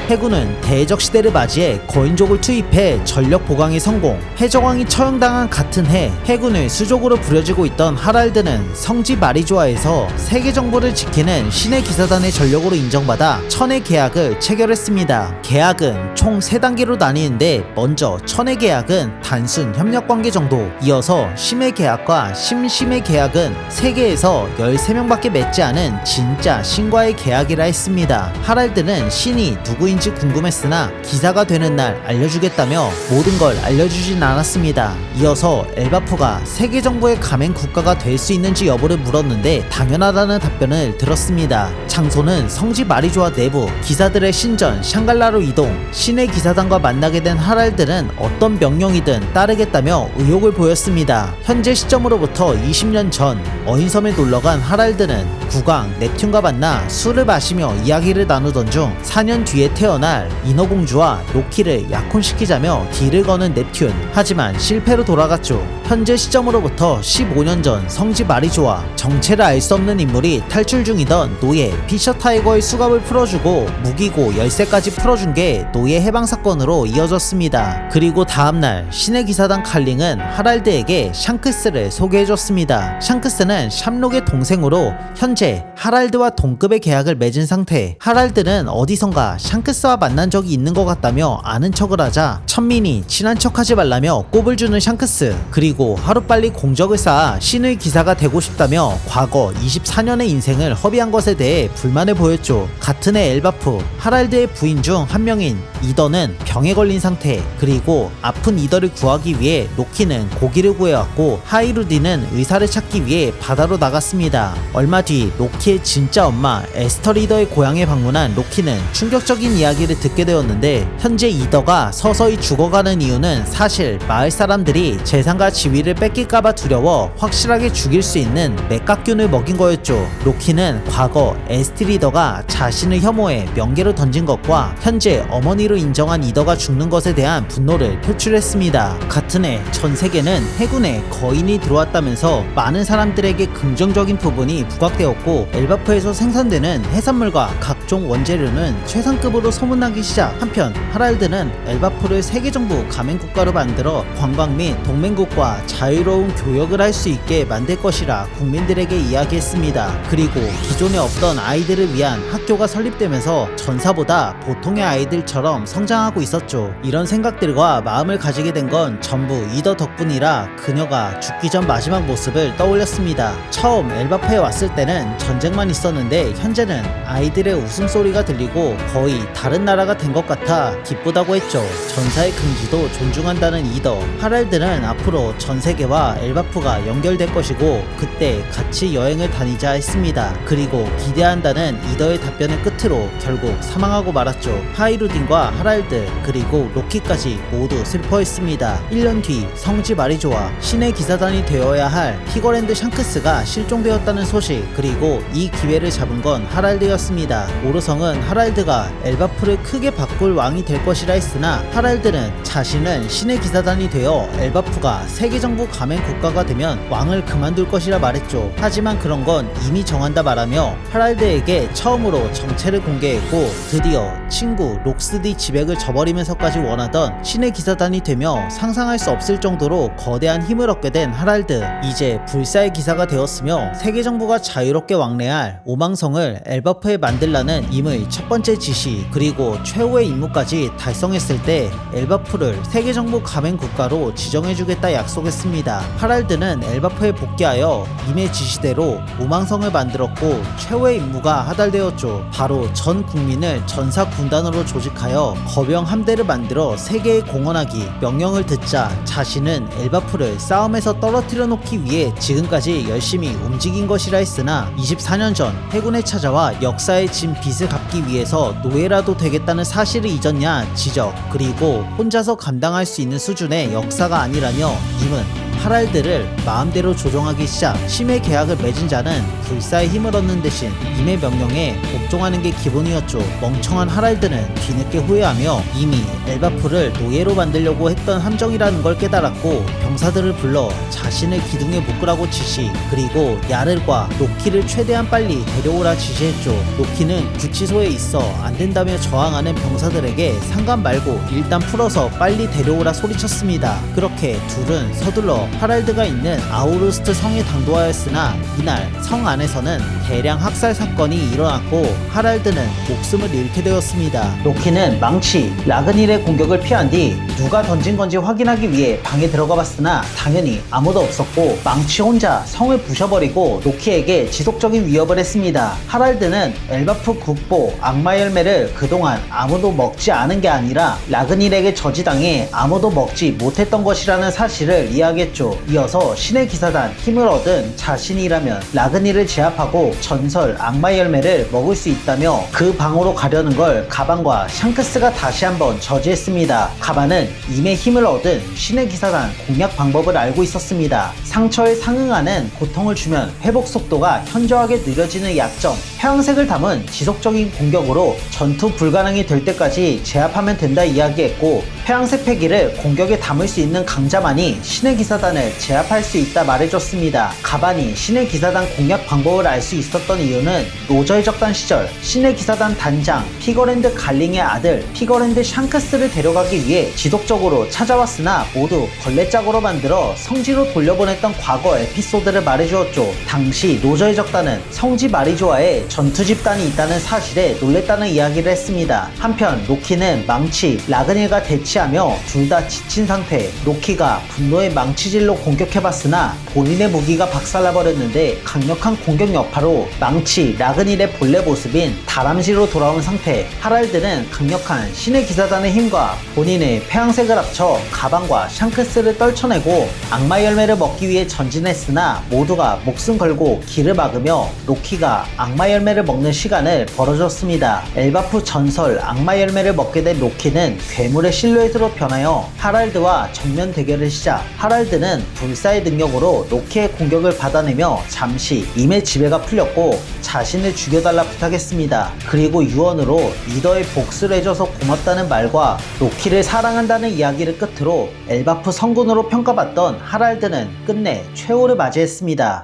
해군은 대해적 시대를 맞이해 거인족을 투입해 전력 보강에 성공. 해적왕이 처형당한 같은 해 해군을 수족으로 부려지고 있던 하랄드는 성지 마리조아에서 세계 정부를 지키는 신의 기사단의 전력으로 인정받아 천의 계약을 체결했습니다. 계약은 총 3단계로 나뉘는데 먼저 천의 계약은 단순 협력관계 정도. 이어서 심의 계약과 심심의 계약은 세계에서 13명밖에 맺지 않은 진짜 신과의 계약이라 했습니다. 하랄드는 신이 누구인지 궁금했으나 기사가 되는 날 알려주겠다며 모든 걸 알려주진 않았습니다. 이어서 엘바프가 세계 정부의 가맹 국가가 될 수 있는지 여부를 물었는데 당연하다는 답변을 들었습니다. 장소는 성지 마리조아 내부. 기사들의 신전 샹갈라로 이동. 신의 기사단과 만나게 된 하랄드는 어떤 명령이든 따르겠다며 의욕을 보였습니다. 현재 시점으로부터 20년 전 어인섬에 놀러간 하랄드는 국왕 넵튠과 만나 술을 마시며 이야기를 나누던 중 4년 뒤에 태어날 인어공주와 로키를 약혼시키자며 딜을 거는 넵튠. 하지만 실패로 돌아갔죠. 현재 시점으로부터 15년 전 성지 마리조아. 정체를 알 수 없는 인물이 탈출 중이던 노예 피셔 타이거의 수갑을 풀어주고 무기고 열쇠까지 풀어준 게 노예 해방 사건으로 이어졌습니다. 그리고 다음날 신의 기사단 칼링은 하랄드에게 샹크스를 소개해줬습니다. 샹크스는 샴록의 동생으로 현재 하랄드와 동급의 계약을 맺은 상태. 하랄드는 어디선가 샹크스와 만난 적이 있는 것 같다며 아는 척을 하자 천민이 친한 척하지 말라며 꼽을 주는 샹크스. 그리고 하루빨리 공적을 쌓아 신의 기사가 되고 싶다며 과거 24년의 인생을 허비한 것에 대해 불만을 보였죠. 같은 해 엘바프, 하랄드의 부인 중 한 명인 이더는 병에 걸린 상태. 그리고 아픈 이더를 구하기 위해 로키는 고기를 구해왔고 하이루디는 의사를 찾기 위해 바다로 나갔습니다. 얼마 뒤 로키의 진짜 엄마 에스터 리더의 고향에 방문한 로키는 충격적인 이야기를 듣게 되었는데 현재 이더가 서서히 죽어가는 이유는 사실 마을 사람들이 재산과 지위를 뺏길까봐 두려워 확실하게 죽일 수 있는 맥각균을 먹인 거였죠. 로키는 과거 에스티 리더가 자신을 혐오해 명계로 던진 것과 현재 어머니를 왕비로 인정한 이더가 죽는 것에 대한 분노를 표출했습니다. 같은 해 전 세계는 해군에 거인이 들어왔다면서 많은 사람들에게 긍정적인 부분이 부각되었고, 엘바프에서 생산되는 해산물과 각종 원재료는 최상급으로 소문나기 시작. 한편 하랄드는 엘바프를 세계정부 가맹국가로 만들어 관광 및 동맹국과 자유로운 교역을 할 수 있게 만들 것이라 국민들에게 이야기했습니다. 그리고 기존에 없던 아이들을 위한 학교가 설립되면서 전사보다 보통의 아이들처럼 성장하고 있었죠. 이런 생각들과 마음을 가지게 된 건 전부 이더 덕분이라 그녀가 죽기 전 마지막 모습을 떠올렸습니다. 처음 엘바프에 왔을 때는 전쟁만 있었는데 현재는 아이들의 웃음소리가 들리고 거의 다른 나라가 된 것 같아 기쁘다고 했죠. 전사의 긍지도 존중한다는 이더. 하랄드는 앞으로 전 세계와 엘바프가 연결될 것이고 그때 같이 여행을 다니자 했습니다. 그리고 기대한다는 이더의 답변을 끝으로 결국 사망하고 말았죠. 하이루딘과 하랄드 그리고 로키까지 모두 슬퍼했습니다. 1년 뒤 성지 마리조아 신의 기사단이 되어야 할 피거랜드 샹크스가 실종되었다는 소식, 그리고 이 기회를 잡은 건 하랄드였습니다. 오르성은 하랄드가 엘바프를 크게 바꿀 왕이 될 것이라 했으나 하랄드는 자신은 신의 기사단이 되어 엘바프가 세계정부 가맹 국가가 되면 왕을 그만둘 것이라 말했죠. 하지만 그런 건 이미 정한다 말하며 하랄드에게 처음으로 정체를 공개했고, 드디어 친구 록스디 지백을 저버리면서까지 원하던 신의 기사단이 되며 상상할 수 없을 정도로 거대한 힘을 얻게 된 하랄드. 이제 불사의 기사가 되었으며 세계정부가 자유롭게 왕래할 오망성을 엘바프에 만들라는 임의 첫 번째 지시, 그리고 최후의 임무까지 달성했을 때 엘바프를 세계정부 가맹 국가로 지정해주겠다 약속했습니다. 하랄드는 엘바프에 복귀하여 임의 지시대로 오망성을 만들었고 최후의 임무가 하달되었죠. 바로 전 국민을 전사 군단으로 조직하여 거병 함대를 만들어 세계에 공헌하기. 명령을 듣자 자신은 엘바프를 싸움에서 떨어뜨려 놓기 위해 지금까지 열심히 움직인 것이라 했으나 24년 전 해군에 찾아와 역사에 진 빚을 갚기 위해서 노예라도 되겠다는 사실을 잊었냐 지적, 그리고 혼자서 감당할 수 있는 수준의 역사가 아니라며 임은 하랄드를 마음대로 조종하기 시작. 심의 계약을 맺은 자는 불사의 힘을 얻는 대신 임의 명령에 복종하는 게 기본이었죠. 멍청한 하랄드는 뒤늦게 후회하며 이미 엘바프를 노예로 만들려고 했던 함정이라는 걸 깨달았고 병사들을 불러 자신을 기둥에 묶으라고 지시, 그리고 야를과 로키를 최대한 빨리 데려오라 지시했죠. 로키는 구치소에 있어 안된다며 저항하는 병사들에게 상관 말고 일단 풀어서 빨리 데려오라 소리쳤습니다. 그렇게 둘은 서둘러 하랄드가 있는 아우루스트 성에 당도하였으나 이날 성 안에서는 대량 학살 사건이 일어났고 하랄드는 목숨을 잃게 되었습니다. 로키는 망치, 라그닐의 공격을 피한 뒤 누가 던진 건지 확인하기 위해 방에 들어가 봤으나 당연히 아무도 없었고 망치 혼자 성을 부셔버리고 로키에게 지속적인 위협을 했습니다. 하랄드는 엘바프 국보 악마 열매를 그동안 아무도 먹지 않은 게 아니라 라그닐에게 저지당해 아무도 먹지 못했던 것이라는 사실을 이야기했죠. 이어서 신의 기사단 힘을 얻은 자신이라면 라그닐을 제압하고 전설 악마 열매를 먹을 수 있다며 그 방으로 가려는 걸 가반과 샹크스가 다시 한번 저지했습니다. 가반은 임의 힘을 얻은 신의 기사단 공략 방법을 알고 있었습니다. 상처에 상응하는 고통을 주면 회복 속도가 현저하게 느려지는 약점, 회황색을 담은 지속적인 공격으로 전투 불가능이 될 때까지 제압하면 된다 이야기했고, 회황색 패기를 공격에 담을 수 있는 강자만이 신의 기사단을 제압할 수 있다 말해줬습니다. 가반이 신의 기사단 공략 방법을 알 수 있었던 이유는 로저의 적단 시절 신의 기사단 단장 피거랜드 갈링의 아들 피거랜드 샹크스를 데려가기 위해 지속적으로 찾아왔으나 모두 걸레짝으로 만들어 성지로 돌려보냈던 과거 에피소드를 말해주었죠. 당시 로저의 적단은 성지 마리조아에 전투 집단이 있다는 사실에 놀랬다는 이야기를 했습니다. 한편 로키는 망치, 라그닐과 대치하며 둘 다 지친 상태. 로키가 분노의 망치질로 공격해봤으나 본인의 무기가 박살나버렸는데 강력한 공격 여파로 망치, 라그닐의 본래 모습인 다람쥐로 돌아온 상태. 하랄드는 강력한 신의 기사단의 힘과 본인의 폐왕색을 합쳐 가방과 샹크스를 떨쳐내고 악마 열매를 먹기 위해 전진했으나 모두가 목숨 걸고 길을 막으며 로키가 악마 열매를 먹는 시간을 벌어줬습니다. 엘바프 전설 악마 열매를 먹게 된 로키는 괴물의 실루엣으로 변하여 하랄드와 정면 대결을 시작. 하랄드는 하랄드는 불사의 능력으로 로키의 공격을 받아내며 잠시 임의 지배가 풀렸고 자신을 죽여달라 부탁했습니다. 그리고 유언으로 리더의 복수를 해줘서 고맙다는 말과 로키를 사랑한다는 이야기를 끝으로 엘바프 성군으로 평가받던 하랄드는 끝내 최후를 맞이했습니다.